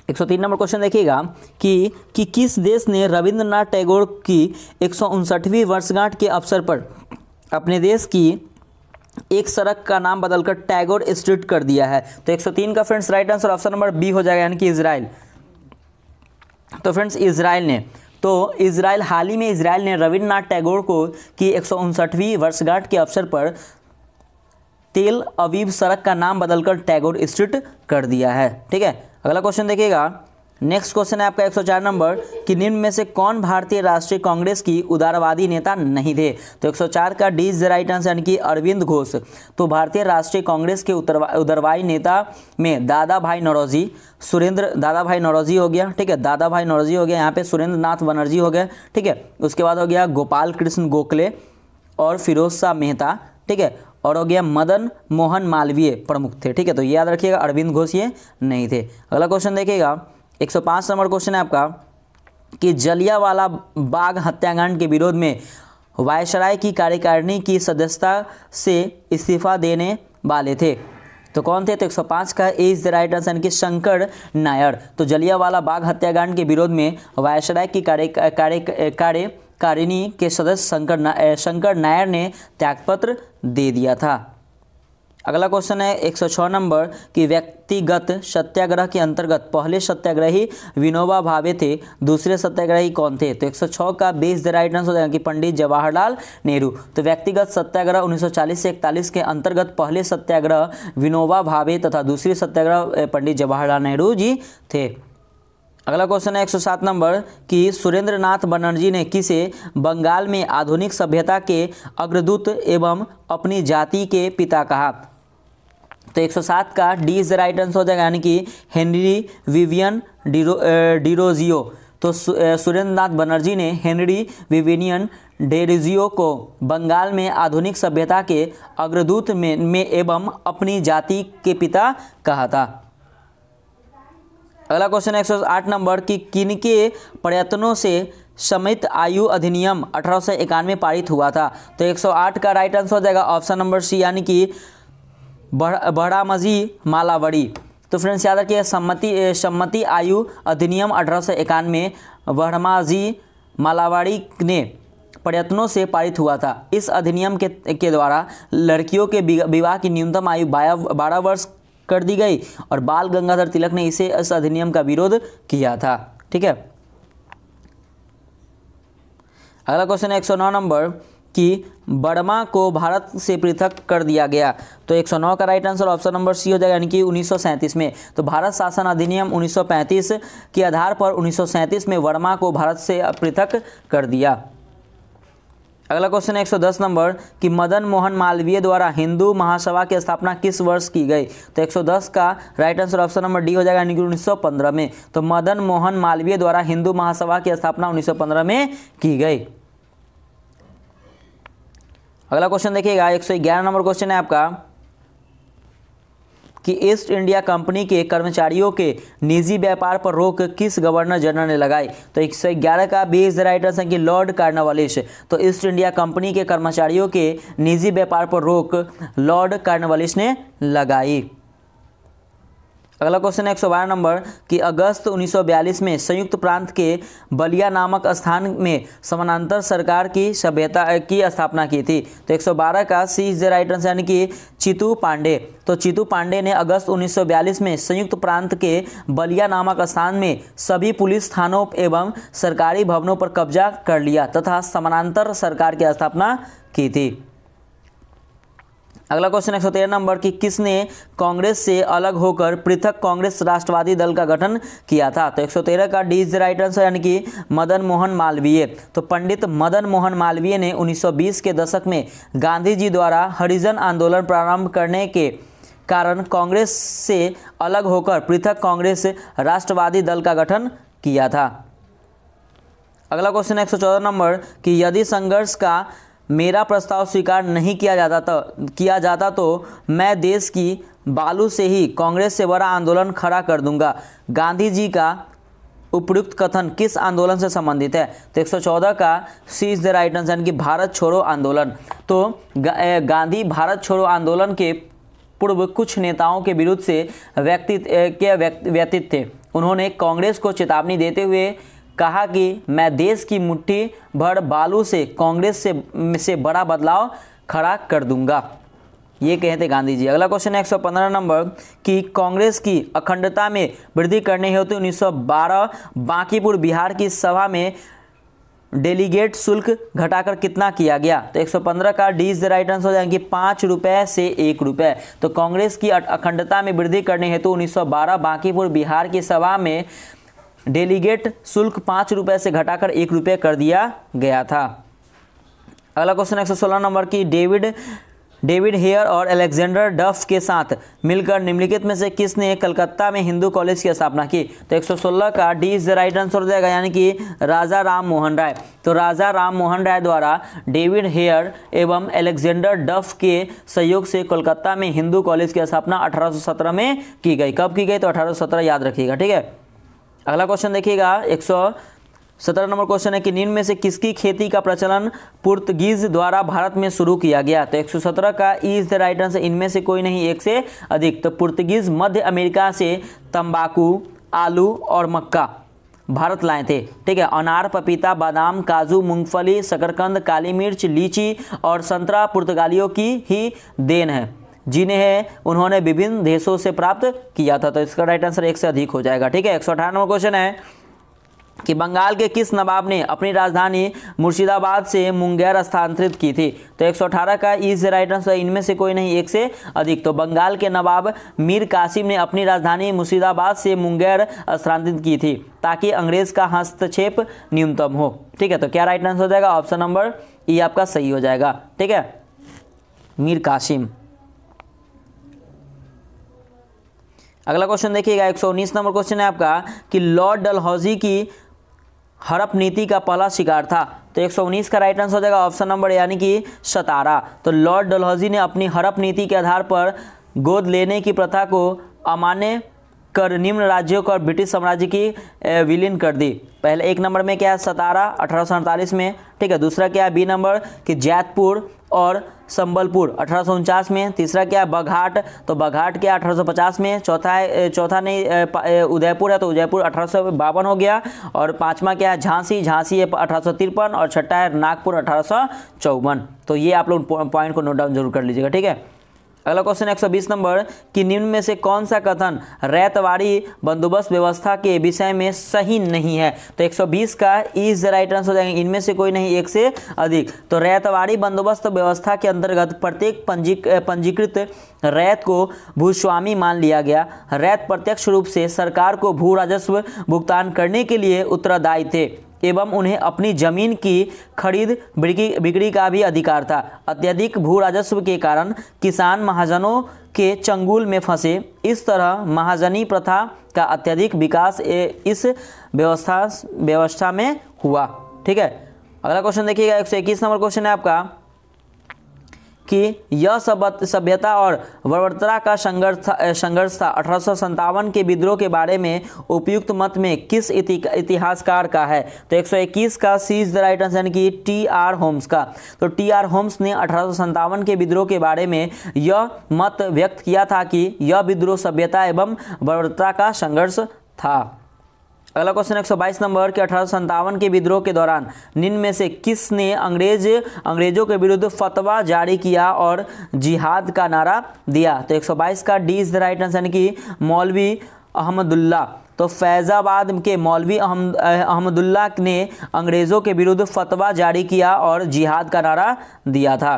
Speaker 1: 103 नंबर क्वेश्चन देखिएगा कि किस देश ने रविंद्रनाथ टैगोर की 159वीं वर्षगांठ के अवसर पर अपने देश की एक सड़क का नाम बदलकर टैगोर स्ट्रीट कर दिया है। तो 103 का friends right answer option number B हो जाएगा, यानी कि इजराइल। तो फ्रेंड्स इजराइल हाल ही में इजराइल ने रविंद्रनाथ टैगोर को की 159वीं वर्षगांठ के अवसर पर तेल अवीव सड़क का नाम बदलकर टैगोर स्ट्रीट कर दिया है। ठीक है, अगला क्वेश्चन देखिएगा। नेक्स्ट क्वेश्चन है आपका 104 नंबर कि निम्न में से कौन भारतीय राष्ट्रीय कांग्रेस की उदारवादी नेता नहीं थे। तो 104 का D is the right answer, यानी कि अरविंद घोष। तो भारतीय राष्ट्रीय कांग्रेस के उदारवादी नेता में दादा भाई नौरोजी हो गया। ठीक है, दादा भाई नौरोजी हो गया, यहाँ पे सुरेंद्र नाथ बनर्जी हो गया। ठीक है, उसके बाद हो गया गोपाल कृष्ण गोखले और फिरोज शाह मेहता। ठीक है, और हो गया मदन मोहन मालवीय प्रमुख थे। ठीक है, तो ये याद रखिएगा, अरविंद घोष ये नहीं थे। अगला क्वेश्चन देखिएगा 105 नंबर क्वेश्चन है आपका कि जलियांवाला बाग हत्याकांड के विरोध में वायसराय की कार्यकारिणी की सदस्यता से इस्तीफा देने वाले थे। तो कौन थे? तो 105 का ए इज द राइट आंसर, यानी कि शंकर नायर। तो जलियांवाला बाग हत्याकांड के विरोध में वायसराय की कार्यकारिणी के सदस्य शंकर नायर ने त्यागपत्र दे दिया था। अगला क्वेश्चन है 106 नंबर कि व्यक्तिगत सत्याग्रह के अंतर्गत पहले सत्याग्रही विनोबा भावे थे, दूसरे सत्याग्रही कौन थे? तो 106 का B is the right answer हो जाएगा कि पंडित जवाहरलाल नेहरू। तो व्यक्तिगत सत्याग्रह 1940 से 41 के अंतर्गत पहले सत्याग्रह विनोबा भावे तथा दूसरे सत्याग्रह पंडित जवाहरलाल नेहरू जी थे। अगला क्वेश्चन है 107 नंबर कि सुरेंद्रनाथ बनर्जी ने किसे बंगाल में आधुनिक सभ्यता के अग्रदूत एवं अपनी जाति के पिता कहा? तो 107 का D is the right answer हो जाएगा, यानी कि हेनरी विवियन डिरोजियो। तो सुरेंद्रनाथ बनर्जी ने हेनरी विवियन डिरोजियो को बंगाल में आधुनिक सभ्यता के अग्रदूत में एवं अपनी जाति के पिता कहा था। अगला क्वेश्चन 108 नंबर कि किनके प्रयत्नों से समित आयु अधिनियम 1891 पारित हुआ था? तो 108 का राइट आंसर हो जाएगा ऑप्शन नंबर सी, यानी कि बड़ामजी मालावड़ी। तो फ्रेंड्स याद रखिए, सम्मति आयु अधिनियम 1891 बड़ामजी मालावड़ी ने प्रयत्नों से पारित हुआ था। इस अधिनियम के द्वारा लड़कियों के विवाह की न्यूनतम आयु 12 वर्ष कर दी गई और बाल गंगाधर तिलक ने इस अधिनियम का विरोध किया था। ठीक है, अगला क्वेश्चन है 109 नंबर कि बर्मा को भारत से पृथक कर दिया गया। तो 109 का right answer option number C हो जाएगा, यानी कि 1937 में। तो भारत शासन अधिनियम 1935 के आधार पर 1937 में बर्मा को भारत से पृथक कर दिया। अगला क्वेश्चन है 110 नंबर कि मदन मोहन मालवीय द्वारा हिंदू महासभा की स्थापना किस वर्ष की गई? तो 110 का right answer option number D हो जाएगा, यानी कि 1915 में। तो मदन मोहन मालवीय द्वारा हिंदू महासभा की स्थापना 1915 में की गई। अगला क्वेश्चन देखिएगा 111 नंबर क्वेश्चन है आपका कि ईस्ट इंडिया कंपनी के कर्मचारियों के निजी व्यापार पर रोक किस गवर्नर जनरल ने लगाई? तो 111 का B is the right answer कि लॉर्ड कॉर्नवालिस। तो ईस्ट इंडिया कंपनी के कर्मचारियों के निजी व्यापार पर रोक लॉर्ड कॉर्नवालिस ने लगाई। अगला क्वेश्चन है 112 नंबर कि अगस्त 1942 में संयुक्त प्रांत के बलिया नामक स्थान में समानांतर सरकार की सभ्यता की स्थापना की थी। तो 112 का C is the right answer, यानी कि चितू पांडे। तो चितू पांडे ने अगस्त 1942 में संयुक्त प्रांत के बलिया नामक स्थान में सभी पुलिस थानों एवं सरकारी भवनों पर कब्जा कर लिया तथा समानांतर सरकार की स्थापना की थी। अगला क्वेश्चन 113 नंबर कि किसने कांग्रेस से अलग होकर पृथक कांग्रेस राष्ट्रवादी दल का गठन किया था? तो 113 का D is the right answer, यानी कि मदन मोहन मालवीय। तो पंडित मदन मोहन मालवीय ने 1920 के दशक में गांधी जी द्वारा हरिजन आंदोलन प्रारंभ करने के कारण कांग्रेस से अलग होकर पृथक कांग्रेस राष्ट्रवादी दल का गठन किया था। अगला क्वेश्चन 114 नंबर कि यदि संघर्ष का मेरा प्रस्ताव स्वीकार नहीं किया जाता तो मैं देश की बालू से ही कांग्रेस से बड़ा आंदोलन खड़ा कर दूंगा। गांधी जी का उपयुक्त कथन किस आंदोलन से संबंधित है? तो 114 का C is the right answer, यानी कि भारत छोड़ो आंदोलन। तो गांधी भारत छोड़ो आंदोलन के पूर्व कुछ नेताओं के विरुद्ध से व्यतीत थे। उन्होंने कांग्रेस को चेतावनी देते हुए कहा कि मैं देश की मुट्ठी भर बालू से कांग्रेस से बड़ा बदलाव खड़ा कर दूंगा, ये कहे थे गांधी जी। अगला क्वेश्चन है 115 नंबर कि कांग्रेस की अखंडता में वृद्धि करने हेतु 1912 बांकीपुर बिहार की सभा में डेलीगेट शुल्क घटाकर कितना किया गया? तो 115 का D is the right answer हो जाएंगे 5 रुपए से 1 रुपए। तो कांग्रेस की अखंडता में वृद्धि करने हेतु 1912 बांकीपुर बिहार की सभा में डेलीगेट शुल्क 5 रुपए से घटाकर 1 रुपये कर दिया गया था। अगला क्वेश्चन 116 नंबर की डेविड हेयर और अलेक्जेंडर डफ के साथ मिलकर निम्नलिखित में से किसने कलकत्ता में हिंदू कॉलेज की स्थापना की? तो 116 का D is the right answer हो जाएगा, यानी कि राजा राम मोहन राय। तो राजा राम मोहन राय द्वारा डेविड हेयर एवं अलेक्जेंडर डफ के सहयोग से कोलकाता में हिंदू कॉलेज की स्थापना 1817 में की गई। कब की गई? तो 1817 याद रखिएगा, ठीक है। अगला क्वेश्चन देखिएगा 117 नंबर क्वेश्चन है कि निम्न में से किसकी खेती का प्रचलन पुर्तगीज द्वारा भारत में शुरू किया गया? तो 117 का E is the right answer, इनमें से कोई नहीं, एक से अधिक। तो पुर्तगीज मध्य अमेरिका से तंबाकू, आलू और मक्का भारत लाए थे, ठीक है। अनार, पपीता, बादाम, काजू, मूंगफली, शकरकंद, काली मिर्च, लीची और संतरा पुर्तगालियों की ही देन है, जिन्हें उन्होंने विभिन्न देशों से प्राप्त किया था। तो इसका राइट आंसर एक से अधिक हो जाएगा, ठीक है। 118 नंबर क्वेश्चन है कि बंगाल के किस नवाब ने अपनी राजधानी मुर्शिदाबाद से मुंगेर स्थानांतरित की थी? तो 118 का इज राइट आंसर, इनमें से कोई नहीं, एक से अधिक। तो बंगाल के नवाब मीर कासिम ने अपनी राजधानी मुर्शिदाबाद से मुंगेर स्थानांतरित की थी ताकि अंग्रेज का हस्तक्षेप न्यूनतम हो, ठीक है। तो क्या राइट आंसर हो जाएगा? ऑप्शन नंबर ई आपका सही हो जाएगा, ठीक है, मीर कासिम। अगला क्वेश्चन देखिएगा 119 नंबर क्वेश्चन है आपका कि लॉर्ड डलहौजी की हड़प नीति का पहला शिकार था। तो 119 का राइट आंसर हो जाएगा ऑप्शन नंबर यानी कि सतारा। तो लॉर्ड डलहौजी ने अपनी हड़प नीति के आधार पर गोद लेने की प्रथा को अमान्य कर निम्न राज्यों को ब्रिटिश साम्राज्य की विलीन कर दी। पहले एक नंबर में क्या है? सतारा 1848 में, ठीक है। दूसरा क्या है? बी नंबर कि जैतपुर और संबलपुर 1849 में। तीसरा क्या है? बघाट, तो बघाट क्या 1850 में। चौथा नहीं उदयपुर है, तो उदयपुर 1852 हो गया। और पांचवा क्या है? झांसी, झांसी है 1853। और छठा है नागपुर 1854। तो ये आप लोग पॉइंट को नोट डाउन जरूर कर लीजिएगा, ठीक है। अगला क्वेश्चन 120 नंबर कि निम्न में से कौन सा कथन रैतवाड़ी बंदोबस्त व्यवस्था के विषय में सही नहीं है? तो 120 का इज द राइट आंसर हो जाएंगे, इनमें से कोई नहीं, एक से अधिक। तो रैतवाड़ी बंदोबस्त व्यवस्था के अंतर्गत प्रत्येक पंजीकृत रैत को भूस्वामी मान लिया गया। रैत प्रत्यक्ष रूप से सरकार को भू राजस्व भुगतान करने के लिए उत्तरदायी थे एवं उन्हें अपनी जमीन की खरीद बिक्री का भी अधिकार था। अत्यधिक भू राजस्व के कारण किसान महाजनों के चंगुल में फंसे। इस तरह महाजनी प्रथा का अत्यधिक विकास इस व्यवस्था में हुआ, ठीक है। अगला क्वेश्चन देखिएगा 121 नंबर क्वेश्चन है आपका कि यह सभ्यता और बर्बरता का संघर्ष था 1857 के विद्रोह के बारे में उपयुक्त मत में किस इतिहासकार का है? तो 121 का C is the right answer, यानी कि टी.आर. होम्स का। तो टी.आर. होम्स ने 1857 के विद्रोह के बारे में यह मत व्यक्त किया था कि यह विद्रोह सभ्यता एवं बर्बरता का संघर्ष था। अगला क्वेश्चन 122 नंबर के 1857 के विद्रोह के दौरान निम्न में से किसने अंग्रेजों के विरुद्ध फतवा जारी किया और जिहाद का नारा दिया? तो 122 का D is the right answer, यानी कि मौलवी अहमदुल्ला। तो फैज़ाबाद के मौलवी अहमदुल्ला ने अंग्रेजों के विरुद्ध फतवा जारी किया और जिहाद का नारा दिया था।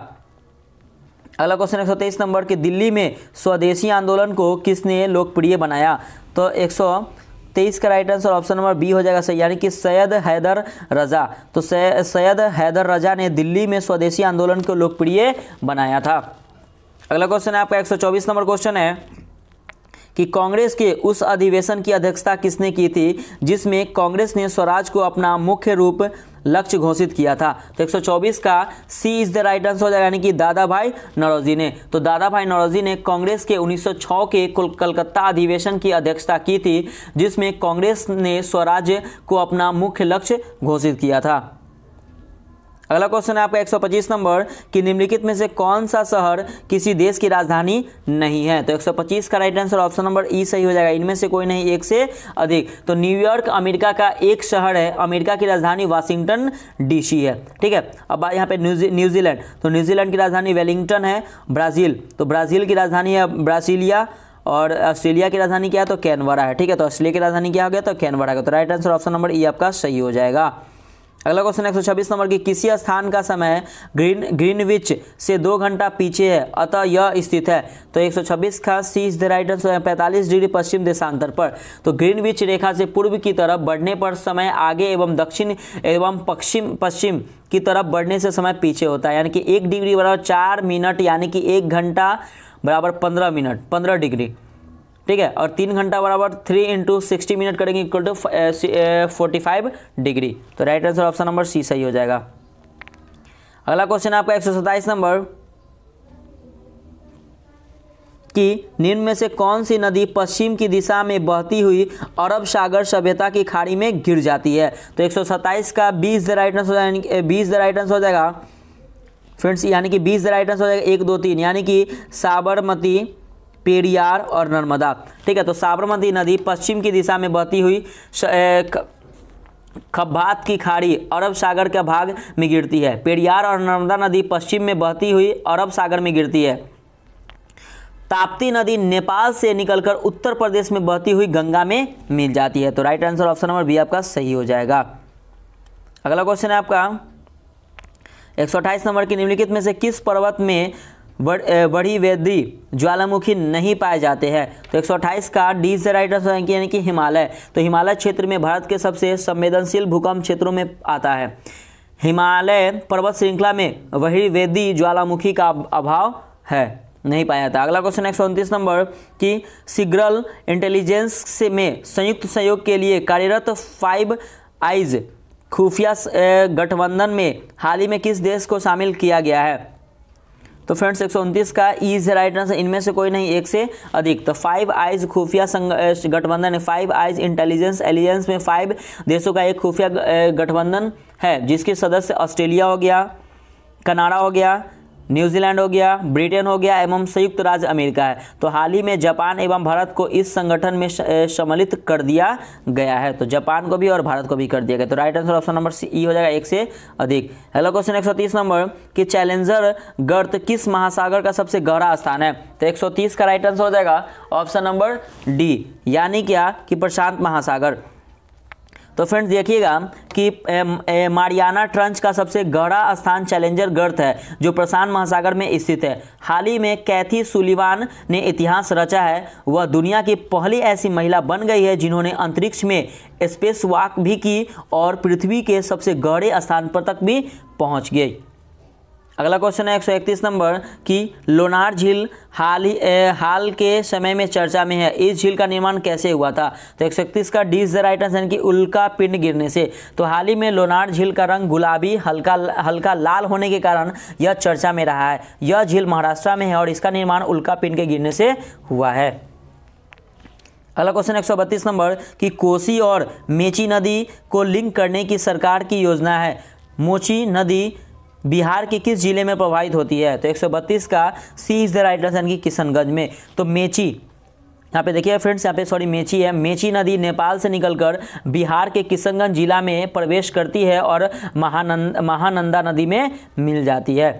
Speaker 1: अगला क्वेश्चन 123 नंबर के दिल्ली में स्वदेशी आंदोलन को किसने लोकप्रिय बनाया? तो 123 का right answer option number B हो जाएगा सही, यानी कि सैयद हैदर रजा। तो सैयद हैदर रजा ने दिल्ली में स्वदेशी आंदोलन को लोकप्रिय बनाया था। अगला क्वेश्चन है आपका 124 नंबर क्वेश्चन है कि कांग्रेस के उस अधिवेशन की अध्यक्षता किसने की थी जिसमें कांग्रेस ने स्वराज को अपना मुख्य रूप लक्ष्य घोषित किया था? तो 124 का C is the right answer हो जाएगा, यानी कि दादा भाई नौरोजी ने। तो दादा भाई नौरोजी ने कांग्रेस के 1906 के कलकत्ता अधिवेशन की अध्यक्षता की थी जिसमें कांग्रेस ने स्वराज को अपना मुख्य लक्ष्य घोषित किया था। अगला क्वेश्चन है आपका 125 नंबर कि निम्नलिखित में से कौन सा शहर किसी देश की राजधानी नहीं है। तो 125 का राइट आंसर ऑप्शन नंबर ई सही हो जाएगा, इनमें से कोई नहीं, एक से अधिक। तो न्यूयॉर्क अमेरिका का एक शहर है, अमेरिका की राजधानी वाशिंगटन डीसी है। ठीक है, अब यहाँ पे न्यूजीलैंड, तो न्यूजीलैंड की राजधानी वेलिंगटन है। ब्राज़ील, तो ब्राज़ील की राजधानी है ब्रासिलिया, और ऑस्ट्रेलिया की राजधानी क्या है, तो कैनबरा है। ठीक है, तो ऑस्ट्रेलिया की राजधानी क्या हो गया, तो कैनबरा का। तो राइट आंसर ऑप्शन नंबर ई आपका सही हो जाएगा। अगला क्वेश्चन 126 नंबर की किसी स्थान का समय ग्रीनविच से 2 घंटा पीछे है, अतः यह स्थित है। तो 126 का C is the right answer, 45 degree पश्चिम देशांतर पर। तो ग्रीनविच रेखा से पूर्व की तरफ बढ़ने पर समय आगे एवं दक्षिण एवं पश्चिम की तरफ बढ़ने से समय पीछे होता है। यानी कि 1 डिग्री बराबर 4 मिनट, यानी कि 1 घंटा बराबर 15 मिनट, 15 डिग्री। ठीक है, और 3 घंटा बराबर 3 × 60 मिनट करेंगे इक्वल टू 45 डिग्री। तो right answer option number C सही हो जाएगा। अगला क्वेश्चन आपका 127 नंबर कि निम्न में से कौन सी नदी पश्चिम की दिशा में बहती हुई अरब सागर सभ्यता की खाड़ी में गिर जाती है। तो 127 का 20 the right answer, 20 the right answer हो जाएगा फ्रेंड्स, यानी कि 20 द राइट आंसर हो जाएगा 1 2 3, यानी कि साबरमती, पेरियार और नर्मदा। ठीक है, तो साबरमती नदी पश्चिम की दिशा में बहती हुई खब्बात की खाड़ी अरब सागर के भाग में गिरती है। पेरियार और नर्मदा नदी पश्चिम में बहती हुई अरब सागर में गिरती है। ताप्ती नदी नेपाल से निकलकर उत्तर प्रदेश में बहती हुई गंगा में मिल जाती है। तो right answer option number B आपका सही हो जाएगा। अगला क्वेश्चन है आपका 128 नंबर की निम्नलिखित में से किस पर्वत में बड़ी वृद्धि ज्वालामुखी नहीं पाए जाते हैं। तो 128 का डी से राइट आंसर यानी कि हिमालय। तो हिमालय क्षेत्र में भारत के सबसे संवेदनशील भूकंप क्षेत्रों में आता है। हिमालय पर्वत श्रृंखला में बड़ी वृद्धि ज्वालामुखी का अभाव है, नहीं पाया जाता। अगला क्वेश्चन 129 नंबर कि सिग्नल इंटेलिजेंस में संयुक्त सहयोग के लिए कार्यरत 5 आइज खुफिया गठबंधन में हाल ही में किस देश को शामिल किया गया है। तो फ्रेंड्स 129 का ई इज राइट आंसर, इनमें से कोई नहीं, एक से अधिक। तो 5 आइज खुफिया गठबंधन है, 5 आइज इंटेलिजेंस एलियंस में 5 देशों का एक खुफिया गठबंधन है, जिसके सदस्य ऑस्ट्रेलिया हो गया, कनाडा हो गया, न्यूजीलैंड हो गया, ब्रिटेन हो गया एवं संयुक्त राज्य अमेरिका है। तो हाल ही में जापान एवं भारत को इस संगठन में सम्मिलित कर दिया गया है। तो जापान को भी और भारत को भी कर दिया गया। तो right answer option number C हो जाएगा, एक से अधिक। अगला क्वेश्चन 130 नंबर कि चैलेंजर गर्त किस महासागर का सबसे गहरा स्थान है। तो 130 का राइट आंसर हो जाएगा ऑप्शन नंबर डी, यानी क्या कि प्रशांत महासागर। तो फ्रेंड्स देखिएगा कि मारियाना ट्रंच का सबसे गहरा स्थान चैलेंजर गर्त है, जो प्रशांत महासागर में स्थित है। हाल ही में कैथी सुलिवान ने इतिहास रचा है, वह दुनिया की पहली ऐसी महिला बन गई है जिन्होंने अंतरिक्ष में स्पेस वॉक भी की और पृथ्वी के सबसे गहरे स्थान पर तक भी पहुंच गई। अगला क्वेश्चन है 131 नंबर कि लोनार झील हाल के समय में चर्चा में है, इस झील का निर्माण कैसे हुआ था। तो 131 का D is the right answer, कि उल्का पिंड गिरने से। तो हाल ही में लोनार झील का रंग गुलाबी हल्का लाल होने के कारण यह चर्चा में रहा है। यह झील महाराष्ट्र में है और इसका निर्माण उल्का पिंड के गिरने से हुआ है। अगला क्वेश्चन 132 नंबर कि कोसी और मेची नदी को लिंक करने की सरकार की योजना है। मोची नदी बिहार के किस जिले में प्रभावित होती है। तो 132 का C is the right answer, की किशनगंज में। तो मेची, यहाँ पे देखिए फ्रेंड्स, यहाँ पे सॉरी मेची है। मेची नदी नेपाल से निकलकर बिहार के किशनगंज जिला में प्रवेश करती है और महानंदा नदी में मिल जाती है।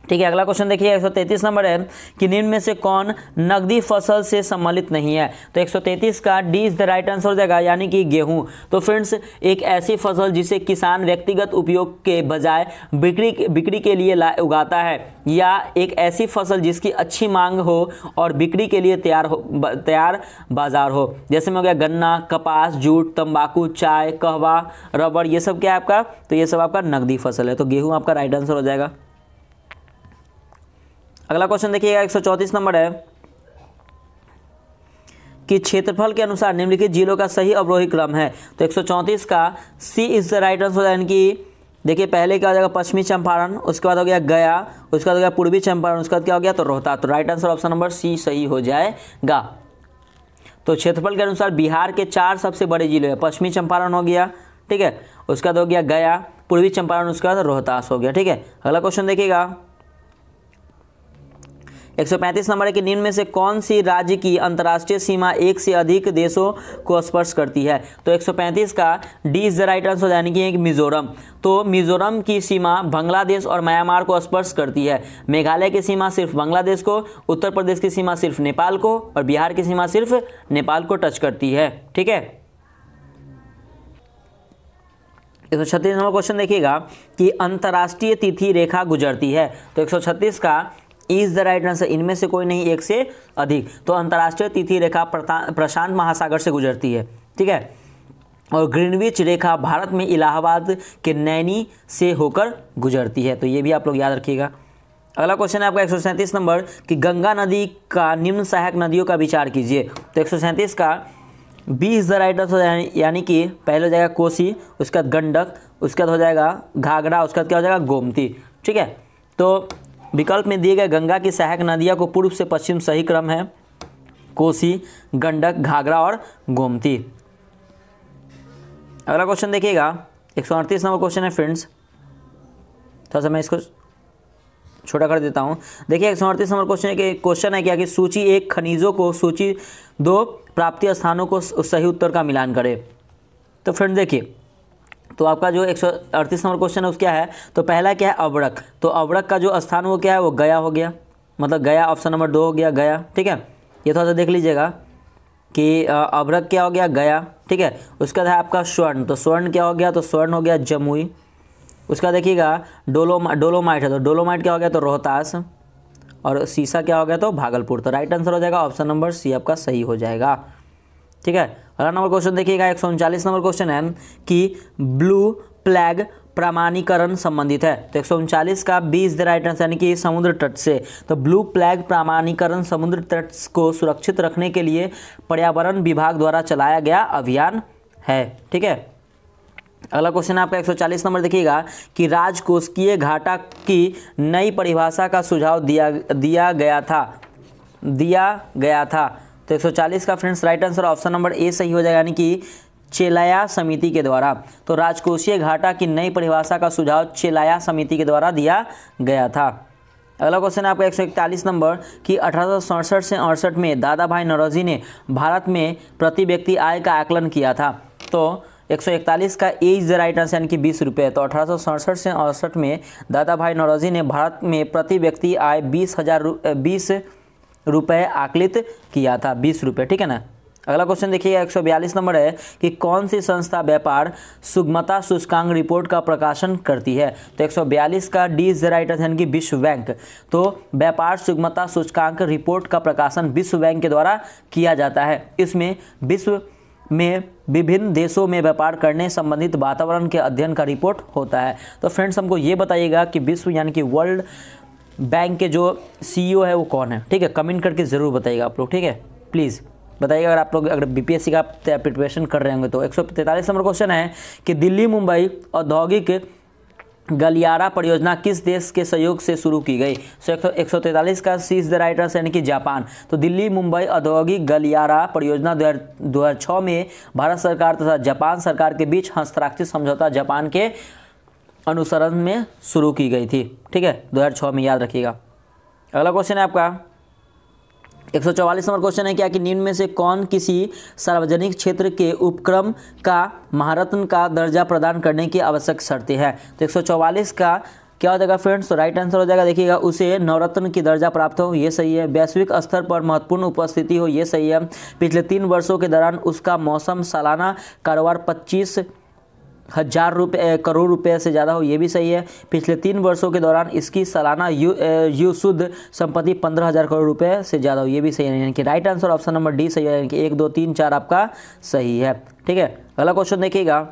Speaker 1: ठीक है, अगला क्वेश्चन देखिए 133 नंबर है कि निम्न में से कौन नकदी फसल से सम्मिलित नहीं है। तो 133 का D is the right answer हो जाएगा, यानी कि गेहूं। तो फ्रेंड्स एक ऐसी फसल जिसे किसान व्यक्तिगत उपयोग के बजाय बिक्री के लिए उगाता है, या एक ऐसी फसल जिसकी अच्छी मांग हो और बिक्री के लिए तैयार बाजार हो। जैसे में हो गया गन्ना, कपास, जूट, तंबाकू, चाय, कहवा, रबड़, ये सब क्या है आपका, तो ये सब आपका नकदी फसल है। तो गेहूं आपका राइट आंसर हो जाएगा। अगला क्वेश्चन देखिएगा 134 नंबर है कि क्षेत्रफल के अनुसार निम्नलिखित जिलों का सही अवरोही क्रम है। तो 134 का C is the right answer, यानी कि देखिए पहले क्या हो जाएगा पश्चिमी चंपारण, उसके बाद हो गया गया, उसके बाद हो गया पूर्वी चंपारण, उसके बाद क्या हो गया तो रोहतास। तो right answer option number C सही हो जाएगा। तो क्षेत्रफल के अनुसार बिहार के 4 सबसे बड़े जिले हैं। पश्चिमी चंपारण हो गया, ठीक है, उसके बाद हो गया गया, पूर्वी चंपारण, उसके बाद रोहतास हो गया। ठीक है, अगला क्वेश्चन देखिएगा 135 नंबर है कि निम्न में से कौन सी राज्य की अंतर्राष्ट्रीय सीमा एक से अधिक देशों को स्पर्श करती है। तो 135 का D is the right answer, यानी कि मिजोरम। तो मिजोरम की सीमा बांग्लादेश और म्यांमार को स्पर्श करती है। मेघालय की सीमा सिर्फ बांग्लादेश को, उत्तर प्रदेश की सीमा सिर्फ नेपाल को और बिहार की सीमा सिर्फ नेपाल को टच करती है। ठीक है, 136 नंबर क्वेश्चन देखिएगा कि अंतर्राष्ट्रीय तिथि रेखा गुजरती है। तो 136 का इज द राइट आंसर, इनमें से कोई नहीं, एक से अधिक। तो अंतर्राष्ट्रीय तिथि रेखा प्रशांत महासागर से गुजरती है। ठीक है, और ग्रीनविच रेखा भारत में इलाहाबाद के नैनी से होकर गुजरती है। तो ये भी आप लोग याद रखिएगा। अगला क्वेश्चन है आपका 137 नंबर कि गंगा नदी का निम्न सहायक नदियों का विचार कीजिए। तो 137 का B is the right answer, यानी कि पहले हो जाएगा कोसी, उसके बाद गंडक, उसके बाद हो जाएगा घाघरा, उसके बाद क्या हो जाएगा गोमती। ठीक है, तो विकल्प में दिए गए गंगा की सहायक नदियाँ को पूर्व से पश्चिम सही क्रम है कोसी, गंडक, घाघरा और गोमती। अगला क्वेश्चन देखिएगा 138 नंबर क्वेश्चन है फ्रेंड्स, थोड़ा सा मैं इसको छोटा कर देता हूँ। देखिए 138 नंबर क्वेश्चन है क्या कि सूची 1 खनिजों को सूची 2 प्राप्ति स्थानों को सही उत्तर का मिलान करे। तो फ्रेंड देखिए, तो आपका जो 138 नंबर क्वेश्चन है उस क्या है, तो पहला क्या है अबड़क। तो अबड़क का जो स्थान वो क्या है, वो गया हो गया, मतलब गया, ऑप्शन नंबर 2 हो गया गया। ठीक है, ये थोड़ा सा देख लीजिएगा कि अबड़क क्या हो गया, गया। ठीक है, उसका है आपका स्वर्ण, तो स्वर्ण क्या हो गया, तो स्वर्ण हो गया जमुई। उसका देखिएगा डोलोमाइट है, तो डोलोमाइट क्या हो गया, तो रोहतास। और सीसा क्या हो गया, तो भागलपुर। तो राइट आंसर हो जाएगा ऑप्शन नंबर सी आपका सही हो जाएगा। ठीक है, अगला नंबर क्वेश्चन देखिएगा 139 नंबर क्वेश्चन है कि ब्लू फ्लैग प्रमाणीकरण संबंधित है। तो 139 का B is the right answer, यानी कि समुद्र तट से। तो ब्लू फ्लैग प्रमाणीकरण समुद्र तट को सुरक्षित रखने के लिए पर्यावरण विभाग द्वारा चलाया गया अभियान है। ठीक है, अगला क्वेश्चन आपका 140 नंबर देखिएगा कि राजकोषीय घाटा की नई परिभाषा का सुझाव दिया गया था। तो 140 का friends right answer option number A सही हो जाएगा, यानी कि चेलाया समिति के द्वारा। तो राजकोषीय घाटा की नई परिभाषा का सुझाव चेलाया समिति के द्वारा दिया गया था। अगला क्वेश्चन है आपका 141 नंबर कि 1867 से 68 में दादा भाई नौरोजी ने भारत में प्रति व्यक्ति आय का आकलन किया था। तो 141 का ए इज द राइट आंसर, यानी कि 20 रुपये। तो 1867 से 68 में दादा भाई नौरोजी ने भारत में प्रति व्यक्ति आय 20 रुपये आकलित किया था, 20 रुपये। ठीक है ना। अगला क्वेश्चन देखिए 142 नंबर है कि कौन सी संस्था व्यापार सुगमता सूचकांक रिपोर्ट का प्रकाशन करती है। तो 142 का D is the right answer, यानी कि विश्व बैंक। तो व्यापार सुगमता सूचकांक रिपोर्ट का प्रकाशन विश्व बैंक के द्वारा किया जाता है। इसमें विश्व में विभिन्न देशों में व्यापार करने संबंधित वातावरण के अध्ययन का रिपोर्ट होता है। तो फ्रेंड्स हमको ये बताइएगा कि विश्व यानी कि वर्ल्ड बैंक के जो सीईओ है वो कौन है। ठीक है, कमेंट करके ज़रूर बताइएगा आप लोग। ठीक है, प्लीज़ बताइएगा अगर आप लोग अगर बीपीएससी का प्रिपरेशन कर रहे होंगे तो। 143 नंबर क्वेश्चन है कि दिल्ली मुंबई औद्योगिक गलियारा परियोजना किस देश के सहयोग से शुरू की गई। 143 का C is the right answer, यानी कि जापान। तो दिल्ली मुंबई औद्योगिक गलियारा परियोजना 2006 में भारत सरकार तथा जापान सरकार के बीच हस्ताक्षरित समझौता जापान के अनुसरण में शुरू की गई थी। ठीक है, 2006 में, याद रखिएगा। अगला क्वेश्चन है आपका 144 नंबर क्वेश्चन है क्या कि निम्न में से कौन किसी सार्वजनिक क्षेत्र के उपक्रम का महारत्न का दर्जा प्रदान करने की आवश्यक शर्तें हैं। तो 144 का क्या हो जाएगा फ्रेंड्स, तो राइट आंसर हो जाएगा देखिएगा उसे नवरत्न की दर्जा प्राप्त हो, ये सही है। वैश्विक स्तर पर महत्वपूर्ण उपस्थिति हो, ये सही है। पिछले 3 वर्षों के दौरान उसका मौसम सालाना कारोबार 25,000 करोड़ रुपए से ज़्यादा हो, ये भी सही है। पिछले 3 वर्षों के दौरान इसकी सालाना शुद्ध संपत्ति 15,000 करोड़ रुपए से ज़्यादा हो, ये भी सही है। यानी कि right answer option number D सही है, यानी कि 1, 2, 3, 4 आपका सही है। ठीक है, अगला क्वेश्चन देखिएगा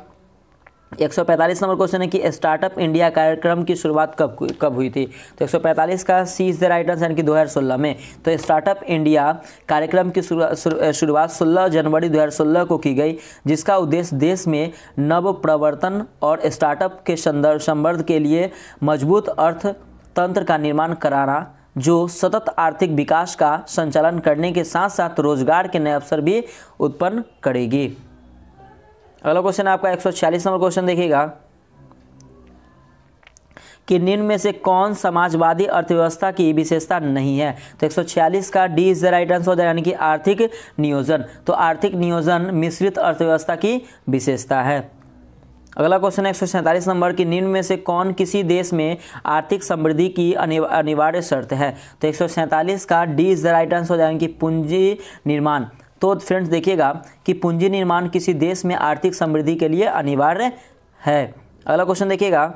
Speaker 1: 145 नंबर क्वेश्चन है कि स्टार्टअप इंडिया कार्यक्रम की शुरुआत कब हुई थी। तो 145 का C is the right answer, यानी कि 2016 में। तो स्टार्टअप इंडिया कार्यक्रम की शुरुआत 16 जनवरी 2016 को की गई, जिसका उद्देश्य देश में नव प्रवर्तन और स्टार्टअप के संवर्धन के लिए मजबूत अर्थतंत्र का निर्माण कराना, जो सतत आर्थिक विकास का संचालन करने के साथ साथ रोजगार के नए अवसर भी उत्पन्न करेगी। अगला क्वेश्चन आपका 146 नंबर क्वेश्चन देखिएगा कि निम्न में से कौन समाजवादी अर्थव्यवस्था की विशेषता नहीं है? तो 146 का D is the right answer हो जाएगा, यानी कि आर्थिक नियोजन। तो आर्थिक नियोजन मिश्रित अर्थव्यवस्था की विशेषता है। अगला क्वेश्चन है 147 नंबर की निम्न में से कौन किसी देश में आर्थिक समृद्धि की अनिवार्य शर्त है? तो 147 का D is the right answer हो जाएगा कि पूंजी निर्माण। तो फ्रेंड्स देखिएगा कि पूंजी निर्माण किसी देश में आर्थिक समृद्धि के लिए अनिवार्य है। अगला क्वेश्चन देखिएगा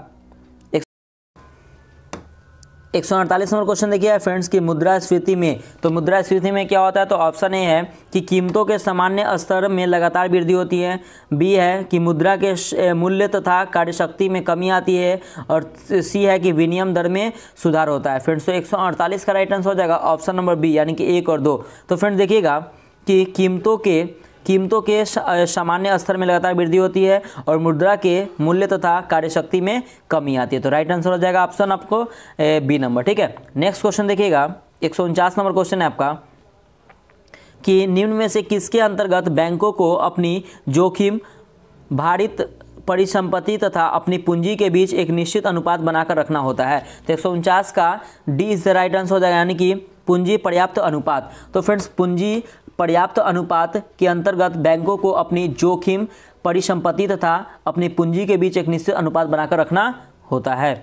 Speaker 1: 148 नंबर क्वेश्चन देखिए फ्रेंड्स की मुद्रास्फीति में। तो मुद्रास्फीति में क्या होता है? तो ऑप्शन ए है कि कीमतों के सामान्य स्तर में लगातार वृद्धि होती है, बी है कि मुद्रा के मूल्य तथा कार्यशक्ति में कमी आती है, और सी है कि विनिमय दर में सुधार होता है। फ्रेंड्स तो 148 का राइट आंसर हो जाएगा ऑप्शन नंबर बी, यानी कि 1 और 2। तो फ्रेंड्स देखिएगा कि कीमतों के सामान्य स्तर में लगातार वृद्धि होती है और मुद्रा के मूल्य तथा कार्यशक्ति में कमी आती है। तो राइट आंसर हो जाएगा ऑप्शन आपको बी नंबर। ठीक है, नेक्स्ट क्वेश्चन देखिएगा 149 नंबर क्वेश्चन है आपका कि निम्न में से किसके अंतर्गत बैंकों को अपनी जोखिम भारित परिसंपत्ति तथा अपनी पूंजी के बीच एक निश्चित अनुपात बनाकर रखना होता है? तो 149 का D is the right answer हो जाएगा, यानी कि पूंजी पर्याप्त अनुपात। तो फ्रेंड्स पूंजी पर्याप्त अनुपात के अंतर्गत बैंकों को अपनी जोखिम परिसंपत्ति तथा अपनी पूंजी के बीच एक निश्चित अनुपात बनाकर रखना होता है।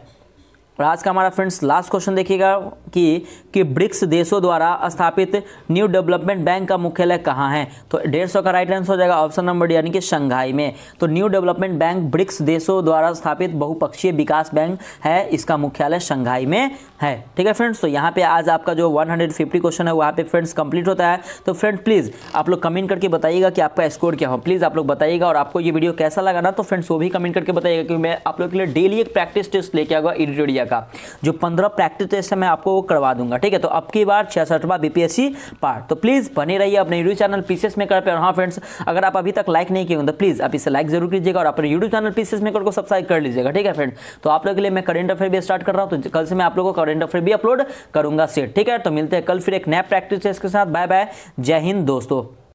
Speaker 1: और आज का हमारा फ्रेंड्स लास्ट क्वेश्चन देखिएगा कि ब्रिक्स देशों द्वारा स्थापित न्यू डेवलपमेंट बैंक का मुख्यालय कहाँ है? तो 150 का राइट आंसर हो जाएगा ऑप्शन नंबर डी, यानी कि शंघाई में। तो न्यू डेवलपमेंट बैंक ब्रिक्स देशों द्वारा स्थापित बहुपक्षीय विकास बैंक है, इसका मुख्यालय शंघाई में है। ठीक है फ्रेंड्स, तो यहाँ पे आज आपका जो 150 क्वेश्चन है वहाँ पे फ्रेंड्स कंप्लीट होता है। तो फ्रेंड्स प्लीज़ आप लोग कमेंट करके बताइएगा कि आपका स्कोर क्या हो, प्लीज़ आप लोग बताइएगा। और आपको ये वीडियो कैसा लगा ना, तो फ्रेंड्स वो भी कमेंट करके बताइएगा, क्योंकि मैं आप लोग के लिए डेली एक प्रैक्टिस टेस्ट लेके आऊँगा एडिटोरिया का। जो 15 प्रैक्टिस टेस्ट है मैं आपको वो करवा दूंगा। ठीक है, तो अब की बार 66वां बीपीएससी पार्ट। तो प्लीज़ बने रहिए अपने यूट्यूब चैनल पीसीएस मेकर पे। और हाँ फ्रेंड्स, अगर आप अभी तक लाइक नहीं किए हो तो प्लीज़ आप इसे लाइक जरूर कीजिएगा और अपने यूट्यूब चैनल पीसीएस मेकर को सब्सक्राइब कर लीजिएगा। ठीक है फ्रेंड्स, तो आप लोगों के लिए मैं करंट अफेयर भी स्टार्ट कर रहा हूँ, तो कल से मैं आप लोगों को करंट अफेयर भी अपलोड करूंगा सेट। ठीक है, तो मिलते हैं कल फिर एक नया प्रैक्टिस टेस्ट के साथ। बाय बाय, जय हिंद दोस्तों।